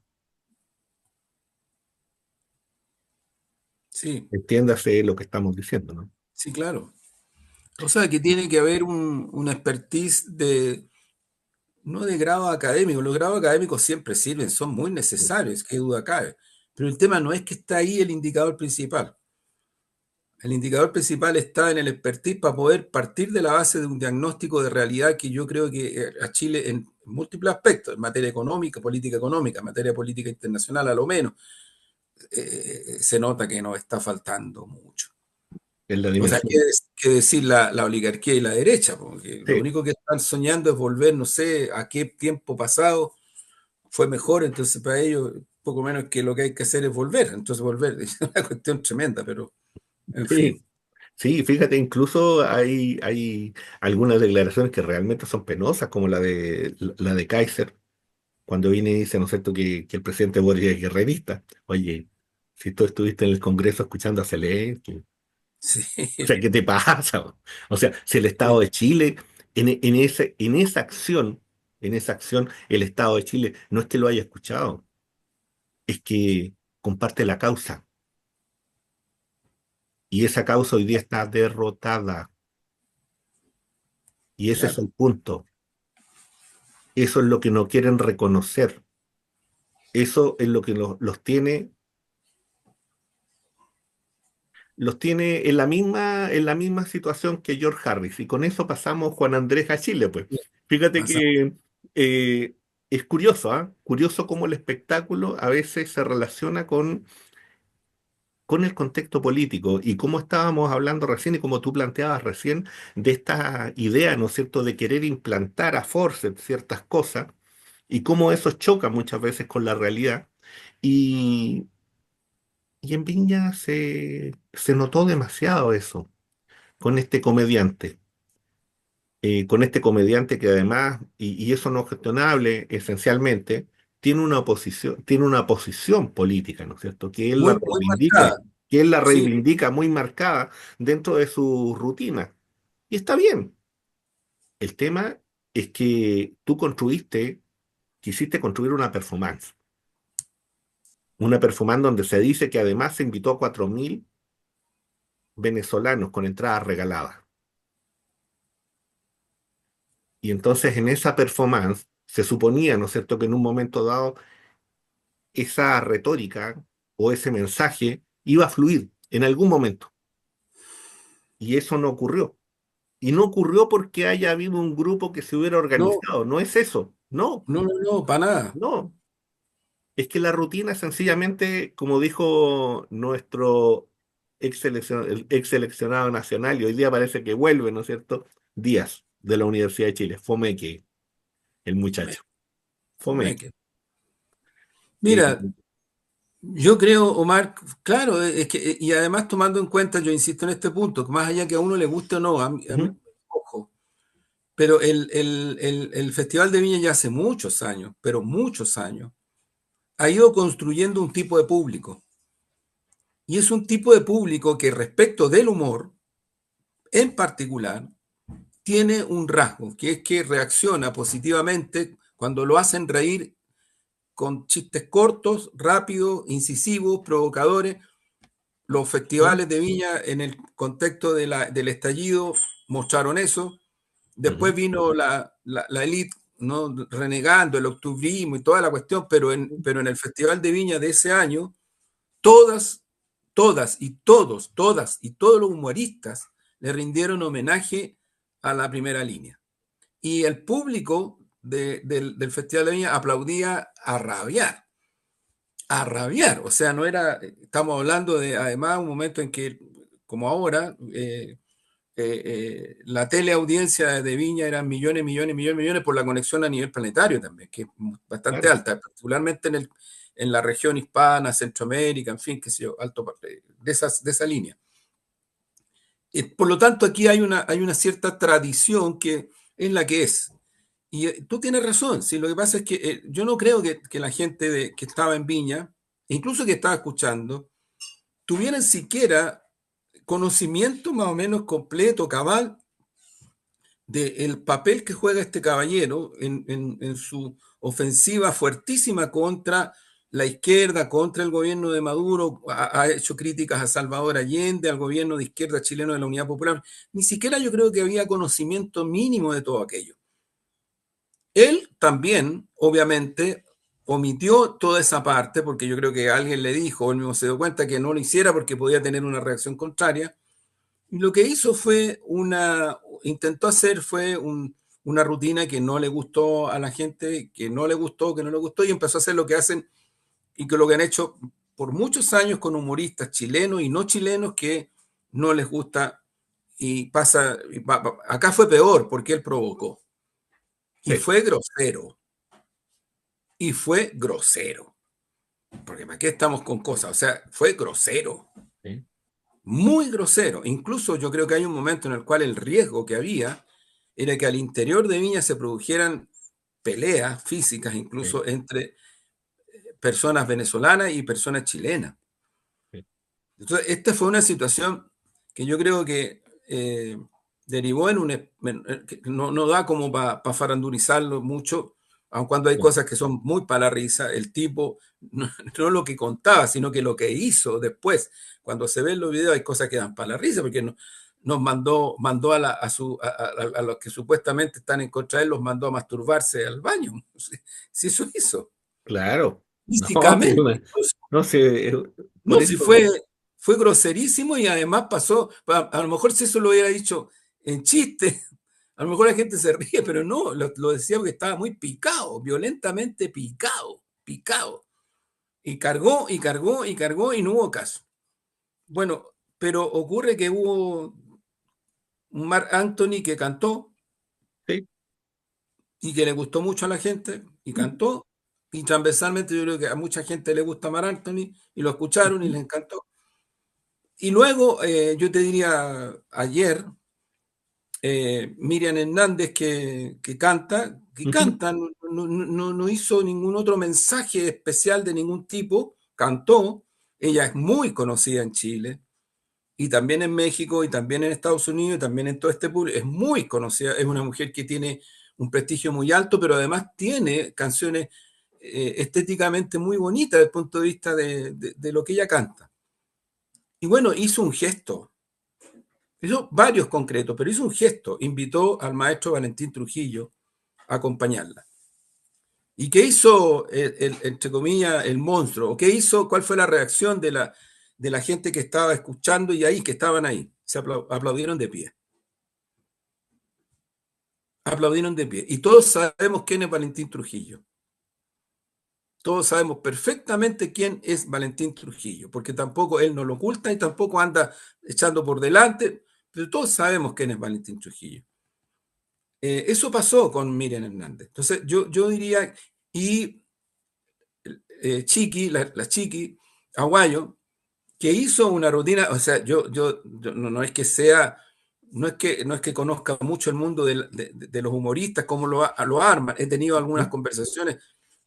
Sí, entiéndase lo que estamos diciendo, ¿no? sí, claro. O sea, que tiene que haber una expertise no de grado académico, los grados académicos siempre sirven, son muy necesarios, qué duda cabe. Pero el tema no es que está ahí el indicador principal. El indicador principal está en el expertise para poder partir de la base de un diagnóstico de realidad que yo creo que a Chile en múltiples aspectos, en materia económica, en materia política internacional a lo menos, se nota que nos está faltando mucho. En la O sea, dimensión. que decir la oligarquía y la derecha, porque lo Sí, único que están soñando es volver, no sé, a qué tiempo pasado fue mejor, entonces para ellos poco menos que lo que hay que hacer es volver, entonces volver es una cuestión tremenda, pero en fin, sí, sí, fíjate, incluso hay algunas declaraciones que realmente son penosas, como la de Kaiser, cuando viene y dice, ¿no es cierto?, que el presidente Boric es guerrerista. Oye, si tú estuviste en el Congreso escuchando a Zelensky, sí, o sea, ¿qué te pasa? O sea, si el Estado de Chile, en esa acción, el Estado de Chile no es que lo haya escuchado, es que comparte la causa y esa causa hoy día está derrotada y ese es Claro. el punto. Eso es lo que no quieren reconocer. Eso es lo que los tiene en la misma situación que George Harris. Y con eso pasamos Juan Andrés a Chile, pues. Fíjate Pasa- que es curioso, ¿ah? Curioso cómo el espectáculo a veces se relaciona con el contexto político y como estábamos hablando recién y como tú planteabas recién, de esta idea, ¿no es cierto?, de querer implantar a force ciertas cosas y cómo eso choca muchas veces con la realidad. Y, y en Viña se notó demasiado eso con este comediante que además, y eso no es cuestionable, esencialmente, tiene una posición política, ¿no es cierto? Muy, muy marcada. Que él la Sí, reivindica muy marcada dentro de su rutina. Y está bien. El tema es que quisiste construir una performance donde se dice que además se invitó a 4.000 venezolanos con entradas regaladas. Y entonces en esa performance se suponía, ¿no es cierto?, que en un momento dado esa retórica o ese mensaje iba a fluir en algún momento. Y eso no ocurrió. Y no ocurrió porque haya habido un grupo que se hubiera no, organizado. No es eso. No, no, no, no, para nada. no. Es que la rutina sencillamente, como dijo nuestro el ex seleccionado nacional, y hoy día parece que vuelve, ¿no es cierto? Díaz, de la Universidad de Chile. Fomeque, el muchacho. Fomeque. Fomeque. Eh, Mira, yo creo, Omar, claro, es que, y además tomando en cuenta, yo insisto en este punto, que más allá que a uno le guste o no, ujú, ojo, pero el Festival de Viña ya hace muchos años, pero muchos años, ha ido construyendo un tipo de público. Y es un tipo de público que respecto del humor, en particular, tiene un rasgo, que es que reacciona positivamente cuando lo hacen reír con chistes cortos, rápidos, incisivos, provocadores. Los ujú, festivales de Viña en el contexto del estallido mostraron eso. Después ujú, vino la élite, ¿no?, renegando el octubrismo y toda la cuestión, pero en el Festival de Viña de ese año, todas, todas y todos los humoristas le rindieron homenaje a la primera línea. Y el público del Festival de Viña aplaudía a rabiar. O sea, no era, estamos hablando de además un momento en que, como ahora, la teleaudiencia de Viña eran millones, millones, millones, millones por la conexión a nivel planetario también, que es bastante claro. alta, particularmente en la región hispana, Centroamérica, en fin, qué sé yo, alto de esa línea. Por lo tanto, aquí hay una cierta tradición que es la que es. Y tú tienes razón, sí, lo que pasa es que yo no creo que la gente que estaba en Viña, incluso que estaba escuchando, tuvieran siquiera conocimiento más o menos completo, cabal, del papel que juega este caballero en su ofensiva fuertísima contra la izquierda, contra el gobierno de Maduro, ha hecho críticas a Salvador Allende, al gobierno de izquierda chileno de la Unidad Popular. Ni siquiera yo creo que había conocimiento mínimo de todo aquello. Él también, obviamente, omitió toda esa parte porque yo creo que alguien le dijo, él mismo se dio cuenta que no lo hiciera porque podía tener una reacción contraria. Y lo que hizo fue intentó hacer fue una rutina que no le gustó a la gente, que no le gustó, que no le gustó, y empezó a hacer lo que hacen y que lo que han hecho por muchos años con humoristas chilenos y no chilenos que no les gusta y pasa, acá fue peor porque él provocó y Sí, fue grosero, y fue grosero, porque ¿para qué estamos con cosas? O sea, fue grosero, sí, muy grosero. Incluso yo creo que hay un momento en el cual el riesgo que había era que al interior de Viña se produjeran peleas físicas, sí, incluso entre personas venezolanas y personas chilenas. sí. Entonces, esta fue una situación que yo creo que derivó en que no da como para farandurizarlo mucho, aun cuando hay Sí, cosas que son muy para la risa, el tipo no lo que contaba, sino que lo que hizo después. Cuando se ven los videos hay cosas que dan para la risa, porque nos mandó a los que supuestamente están en contra de él, los mandó a masturbarse al baño. Si eso hizo, claro. No, sí, físicamente. no sé, por No, si eso, fue groserísimo y además pasó, a lo mejor si eso lo hubiera dicho en chiste, a lo mejor la gente se ríe, pero no, lo decía porque estaba muy picado, violentamente picado, picado. Y cargó y cargó y cargó y no hubo caso. Bueno, pero ocurre que hubo un Marc Anthony que cantó sí. y que le gustó mucho a la gente y cantó. Y transversalmente yo creo que a mucha gente le gusta Marc Anthony y lo escucharon y les encantó. Y luego, yo te diría, ayer, Miriam Hernández que Ujú. canta, no hizo ningún otro mensaje especial de ningún tipo, cantó, ella es muy conocida en Chile y también en México y también en Estados Unidos y también en todo este público, es muy conocida, es una mujer que tiene un prestigio muy alto, pero además tiene canciones estéticamente muy bonitas desde el punto de vista de lo que ella canta. Y bueno, hizo varios concretos, pero hizo un gesto, invitó al maestro Valentín Trujillo a acompañarla. ¿Y qué hizo, entre comillas, el monstruo? ¿O qué hizo? ¿Cuál fue la reacción de la gente que estaba escuchando y ahí, que estaban ahí? Se aplaudieron de pie. Aplaudieron de pie. Y todos sabemos quién es Valentín Trujillo. Todos sabemos perfectamente quién es Valentín Trujillo, porque tampoco él no lo oculta y tampoco anda echando por delante, pero todos sabemos quién es Valentín Trujillo. Eso pasó con Miriam Hernández. Entonces, yo diría, y Chiqui, la Chiqui, Aguayo, que hizo una rutina, o sea, yo no es que sea, no es que conozca mucho el mundo de los humoristas, cómo lo arman. He tenido algunas Ujú. conversaciones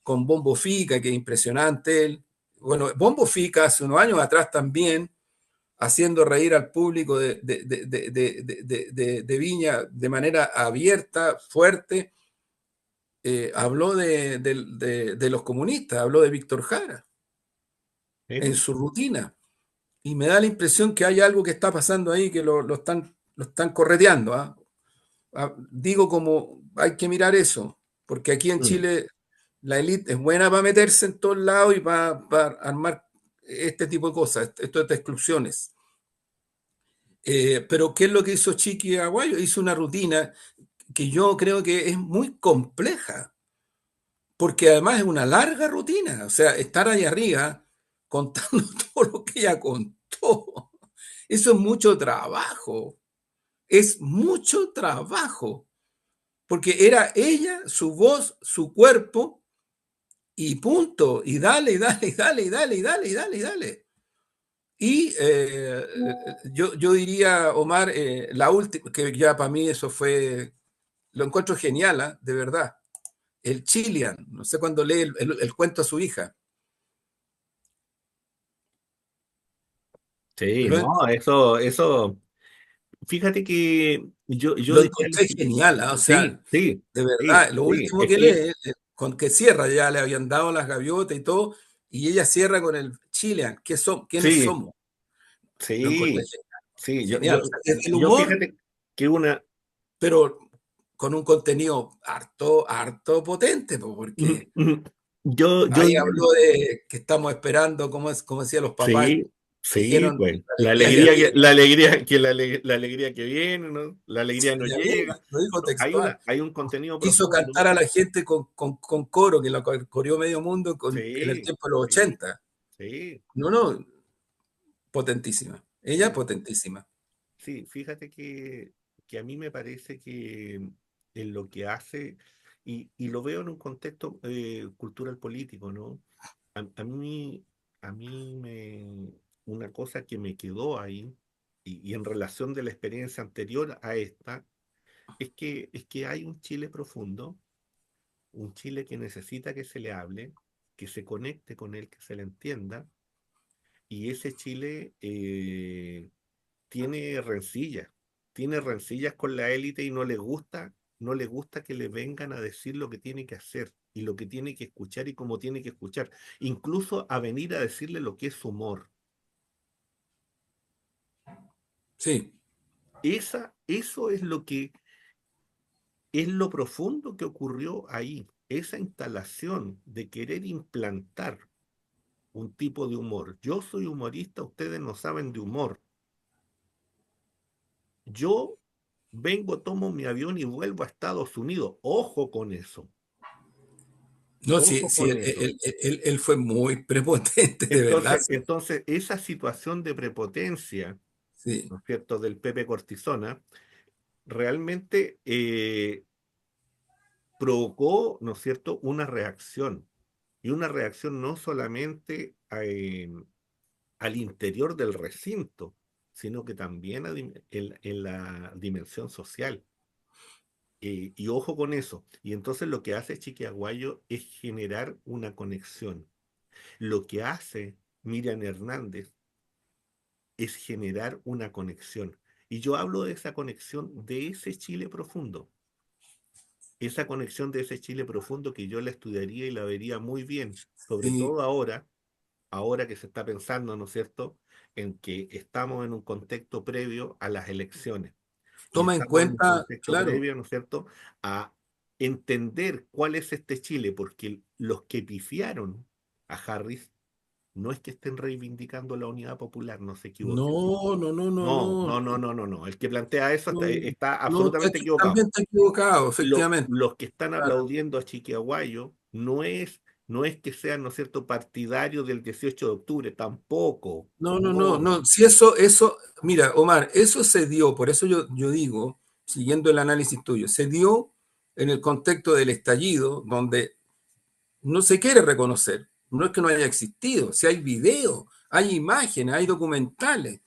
con Bombo Fica, que es impresionante él. Bueno, Bombo Fica hace unos años atrás también, haciendo reír al público de Viña de manera abierta, fuerte, habló de los comunistas, habló de Víctor Jara en Sí. su rutina. Y me da la impresión que hay algo que está pasando ahí, que lo están correteando. ¿Ah? Digo como hay que mirar eso, porque aquí en Mm. Chile la élite es buena para meterse en todos lados y para armar este tipo de cosas, estas exclusiones. Pero ¿qué es lo que hizo Chiqui Aguayo? Hizo una rutina que yo creo que es muy compleja, porque además es una larga rutina, o sea, estar ahí arriba contando todo lo que ella contó, eso es mucho trabajo, porque era ella, su voz, su cuerpo, y punto, y dale, y dale, y dale, y dale, y dale, y dale, y dale. Y yo diría, Omar, la última, que ya para mí eso fue, lo encuentro genial, ¿ah? De verdad. El Chilean, no sé cuándo lee el cuento a su hija. Sí, Lo, no, fíjate que yo lo diría, encontré genial, ¿ah? O sí, sea, sí, de sí, verdad, lo sí, último es que que lee, con que cierra, ya le habían dado las gaviotas y todo, y ella cierra con el Chilean, ¿quiénes sí, somos? Lo encontré sí, sí, genial. O sea, desde el yo humor, fíjate que una, pero con un contenido harto potente, po, porque yo ahí diría, habló de que estamos esperando, como decían los papás, sí, sí, dijeron pues, la alegría que viene, la alegría que viene, ¿no? La alegría no ya viene, llega. lo dijo No, textual. hay un contenido Hizo profundo. cantar a la gente con coro, que lo coreó medio mundo en el Sí, tiempo de los sí, 80. sí, No, potentísima. Ella sí. potentísima. Sí, fíjate que a mí me parece que en lo que hace, y lo veo en un contexto cultural político, ¿no? A mí, una cosa que me quedó ahí, y en relación de la experiencia anterior a esta, es que hay un Chile profundo, un Chile que necesita que se le hable, que se conecte con él, que se le entienda, y ese Chile tiene rencillas con la élite y no les gusta. no le gusta que le vengan a decir lo que tiene que hacer y lo que tiene que escuchar y cómo tiene que escuchar, incluso a venir a decirle lo que es humor. Sí, Eso es lo que es lo profundo que ocurrió ahí, esa instalación de querer implantar un tipo de humor. Yo soy humorista, ustedes no saben de humor. Yo vengo, tomo mi avión y vuelvo a Estados Unidos. Ojo con eso, no, sí, ojo sí, con eso. él fue muy prepotente, de verdad. Entonces, esa situación de prepotencia, Sí, ¿no es cierto?, del Pepe Cortisona, realmente provocó, ¿no es cierto?, una reacción. Y una reacción no solamente al interior del recinto, sino que también en la dimensión social. Y ojo con eso. Y entonces lo que hace Chiqui Aguayo es generar una conexión. Lo que hace Miriam Hernández es generar una conexión. Y yo hablo de esa conexión de ese Chile profundo. Esa conexión de ese Chile profundo que yo la estudiaría y la vería muy bien, sobre sí. todo ahora que se está pensando, ¿no es cierto?, en que estamos en un contexto previo a las elecciones y Toma en estamos en un cuenta, contexto claro, previo, ¿no es cierto?, a entender cuál es este Chile, porque los que pifiaron a Harris no es que estén reivindicando la unidad popular, no se equivoquen. no, no, no, no, No, no, no, no, no, no, no. El que plantea eso no, está no, absolutamente equivocado. también está equivocado, efectivamente. Los que están Claro. aplaudiendo a Chiquiaguayo no es que sean, ¿no es cierto?, partidarios del 18 de octubre, tampoco. No, no, no, No. no. Si eso, mira, Omar, eso se dio, por eso yo digo, siguiendo el análisis tuyo, se dio en el contexto del estallido, donde no se quiere reconocer, no es que no haya existido, si hay videos, hay imágenes, hay documentales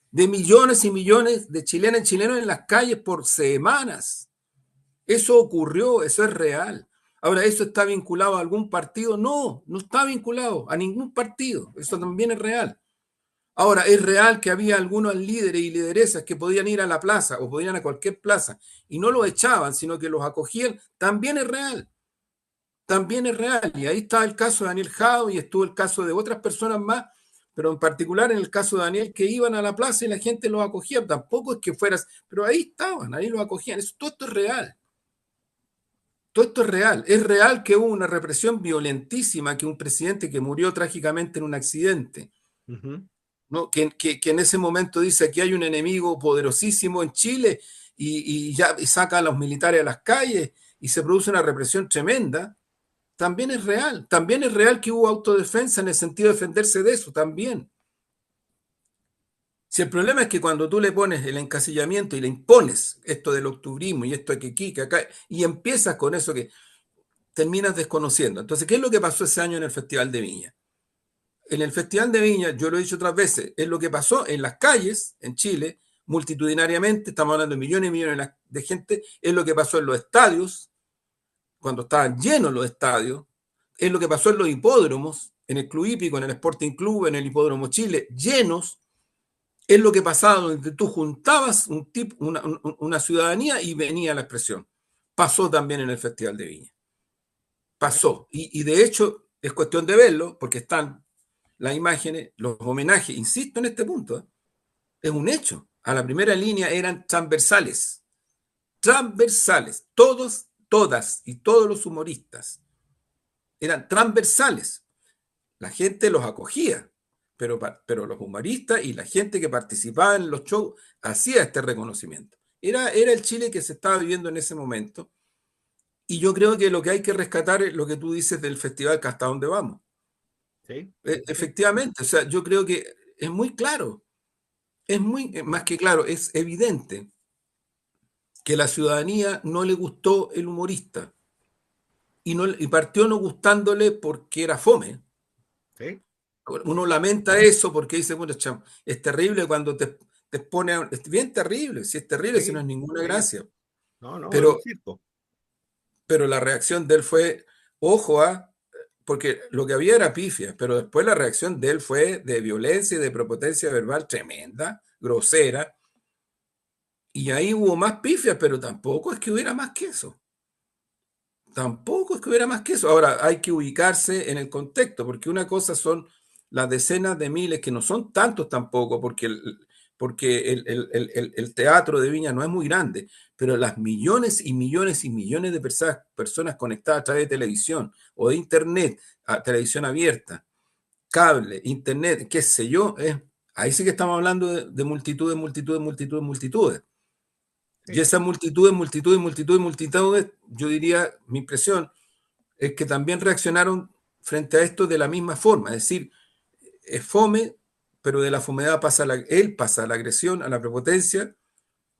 de millones y millones de chilenas y chilenos en las calles por semanas. Eso ocurrió, eso es real. Ahora, ¿eso está vinculado a algún partido? No, no está vinculado a ningún partido. Eso también es real. Ahora, es real que había algunos líderes y lideresas que podían ir a la plaza o podían ir a cualquier plaza y no los echaban, sino que los acogían. También es real. También es real. Y ahí está el caso de Daniel Jao y estuvo el caso de otras personas más, pero en particular en el caso de Daniel, que iban a la plaza y la gente los acogía. Tampoco es que fueras, pero ahí estaban, ahí los acogían. Todo esto es real. Todo esto es real. Es real que hubo una represión violentísima, que un presidente que murió trágicamente en un accidente, Ujú. ¿no? Que en ese momento dice: aquí hay un enemigo poderosísimo en Chile y saca a los militares a las calles y se produce una represión tremenda. También es real. También es real que hubo autodefensa en el sentido de defenderse de eso, también. Si el problema es que cuando tú le pones el encasillamiento y le impones esto del octubrismo y esto de que aquí, que acá, y empiezas con eso que terminas desconociendo. Entonces, ¿qué es lo que pasó ese año en el Festival de Viña? En el Festival de Viña, yo lo he dicho otras veces, es lo que pasó en las calles en Chile, multitudinariamente, estamos hablando de millones y millones de gente, es lo que pasó en los estadios, cuando estaban llenos los estadios, es lo que pasó en los hipódromos, en el Club Hípico, en el Sporting Club, en el Hipódromo Chile, llenos, es lo que pasaba donde tú juntabas una ciudadanía y venía la expresión. Pasó también en el Festival de Viña. Pasó. Y de hecho es cuestión de verlo, porque están las imágenes, los homenajes, insisto en este punto, es un hecho. A la primera línea eran transversales, transversales, todos, todas y todos los humoristas eran transversales. La gente los acogía, pero los humoristas y la gente que participaba en los shows hacía este reconocimiento. Era el Chile que se estaba viviendo en ese momento. Y yo creo que lo que hay que rescatar es lo que tú dices del festival, que hasta dónde vamos. ¿Sí? Sí. Efectivamente, o sea, yo creo que es muy claro, es muy, más que claro, es evidente que a la ciudadanía no le gustó el humorista y partió no gustándole porque era fome. ¿Sí? Uno lamenta eso porque dice: bueno, chamo, es terrible cuando te pone, es bien terrible, si es terrible, si no es Sí, ninguna sí. gracia. No, no, es un Pero, circo. pero la reacción de él fue: ojo, porque lo que había era pifia, pero después la reacción de él fue de violencia y de prepotencia verbal tremenda, grosera, Y ahí hubo más pifias, pero tampoco es que hubiera más que eso. Tampoco es que hubiera más que eso. Ahora, hay que ubicarse en el contexto, porque una cosa son las decenas de miles, que no son tantos tampoco, porque el teatro de Viña no es muy grande, pero las millones y millones y millones de personas conectadas a través de televisión o de internet, a televisión abierta, cable, internet, qué sé yo, ahí sí que estamos hablando de multitudes, multitudes, multitudes, multitudes. Y Sí, esas multitudes, multitudes, multitudes, multitudes, yo diría, mi impresión es que también reaccionaron frente a esto de la misma forma, es decir, es fome, pero de la fomedad él pasa a la agresión, a la prepotencia,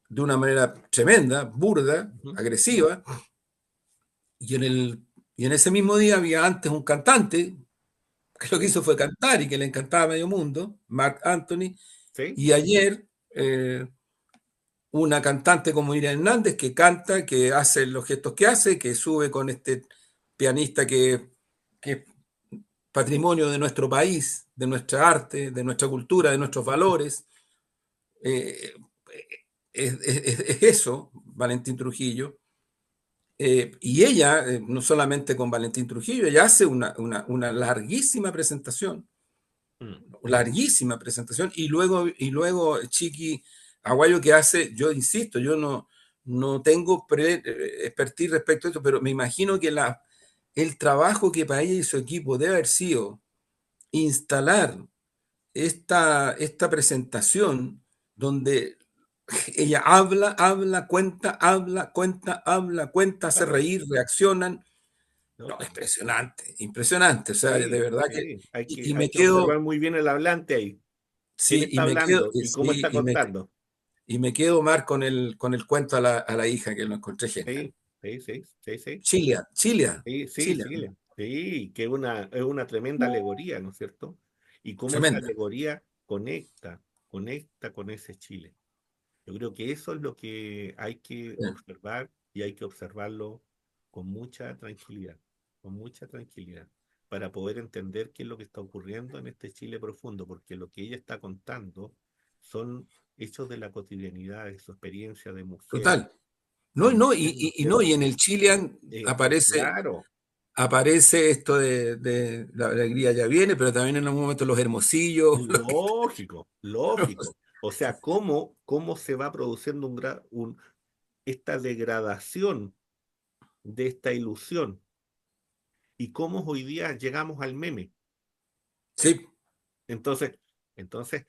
de una manera tremenda, burda, ujú, agresiva, y en ese mismo día había antes un cantante que lo que sí, hizo fue cantar y que le encantaba a medio mundo, Mark Anthony, sí, y ayer una cantante como Ira Hernández que canta, que hace los gestos que hace, que sube con este pianista que es patrimonio de nuestro país, de nuestra arte, de nuestra cultura, de nuestros valores. Eh, es eso, Valentín Trujillo. Y ella, no solamente con Valentín Trujillo, ella hace una mm, larguísima presentación, y luego Chiqui Aguayo que hace, yo insisto, yo no tengo expertise respecto a esto, pero me imagino que el trabajo que para ella y su equipo debe haber sido instalar esta presentación donde ella habla, cuenta, habla, cuenta, hace claro, reír, reaccionan. ¿no? No, impresionante, impresionante. O sea, de Sí, verdad que. sí, hay Y, que, y hay me que observar quedo, muy bien el hablante ahí. ¿Quién sí, y está me quedo, hablando y cómo sí, está contando? y me quedo más con el cuento a la hija, que lo encontré genial. Sí, sí, sí, sí, sí, Chilia, Chilia, sí, sí, Chilia, sí, sí, que es una tremenda alegoría, ¿no es cierto? Y cómo esa tremenda. alegoría conecta con ese Chile. Yo creo que eso es lo que hay que observar y hay que observarlo con mucha tranquilidad, con mucha tranquilidad, para poder entender qué es lo que está ocurriendo en este Chile profundo, porque lo que ella está contando son hechos de la cotidianidad, de su experiencia de mujer, Total. No, de no, mujer, ¿no es no, y cierto? en el Chilean aparece, Claro, aparece esto de la alegría ya viene, pero también en algún momento los hermosillos. lógico, lógico. O sea, cómo se va produciendo esta degradación de esta ilusión y cómo hoy día llegamos al meme. Sí, Entonces, entonces,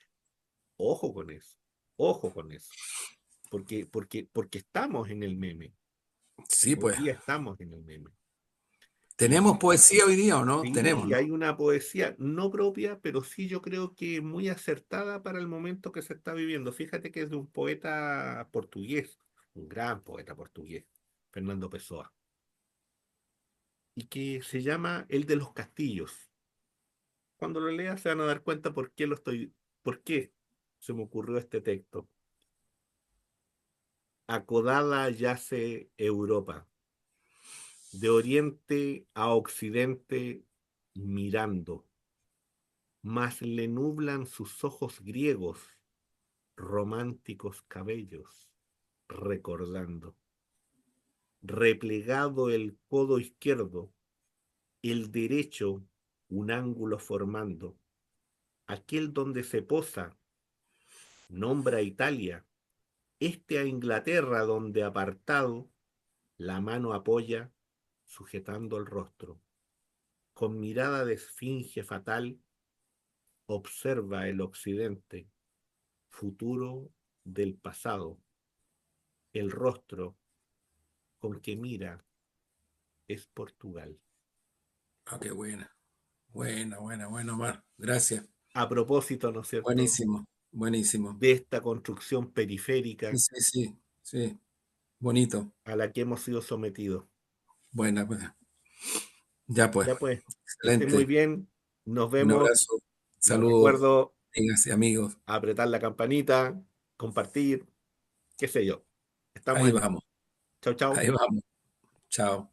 ojo con eso, ojo con eso, porque estamos en el meme, sí, hoy pues. día estamos en el meme. ¿Tenemos poesía hoy día o no? Tenemos, Y ¿no? hay una poesía no propia, pero sí yo creo que muy acertada para el momento que se está viviendo. Fíjate que es de un poeta portugués, un gran poeta portugués, Fernando Pessoa, y que se llama El de los Castillos. Cuando lo leas se van a dar cuenta por qué se me ocurrió este texto. Acodada yace Europa, de oriente a occidente mirando, mas le nublan sus ojos griegos, románticos cabellos, recordando. Replegado el codo izquierdo, el derecho un ángulo formando, aquel donde se posa, nombra a Italia, este a Inglaterra donde apartado, la mano apoya, sujetando el rostro. Con mirada de esfinge fatal, observa el occidente, futuro del pasado. El rostro con que mira es Portugal. Ah, qué buena. Buena, buena, bueno, Omar. Gracias. A propósito, ¿no es cierto?, Buenísimo, buenísimo. de esta construcción Sí, periférica sí, sí, sí. Bonito. a la que hemos sido sometidos. Buena, pues. Ya pues. Ya pues, que esté muy Excelente. bien, nos Un vemos, abrazo. les Saludos, recuerdo amigas y amigos. apretar la campanita, compartir, qué sé yo. Estamos Ahí en eso. vamos, Chau, chau. ahí vamos. Chao.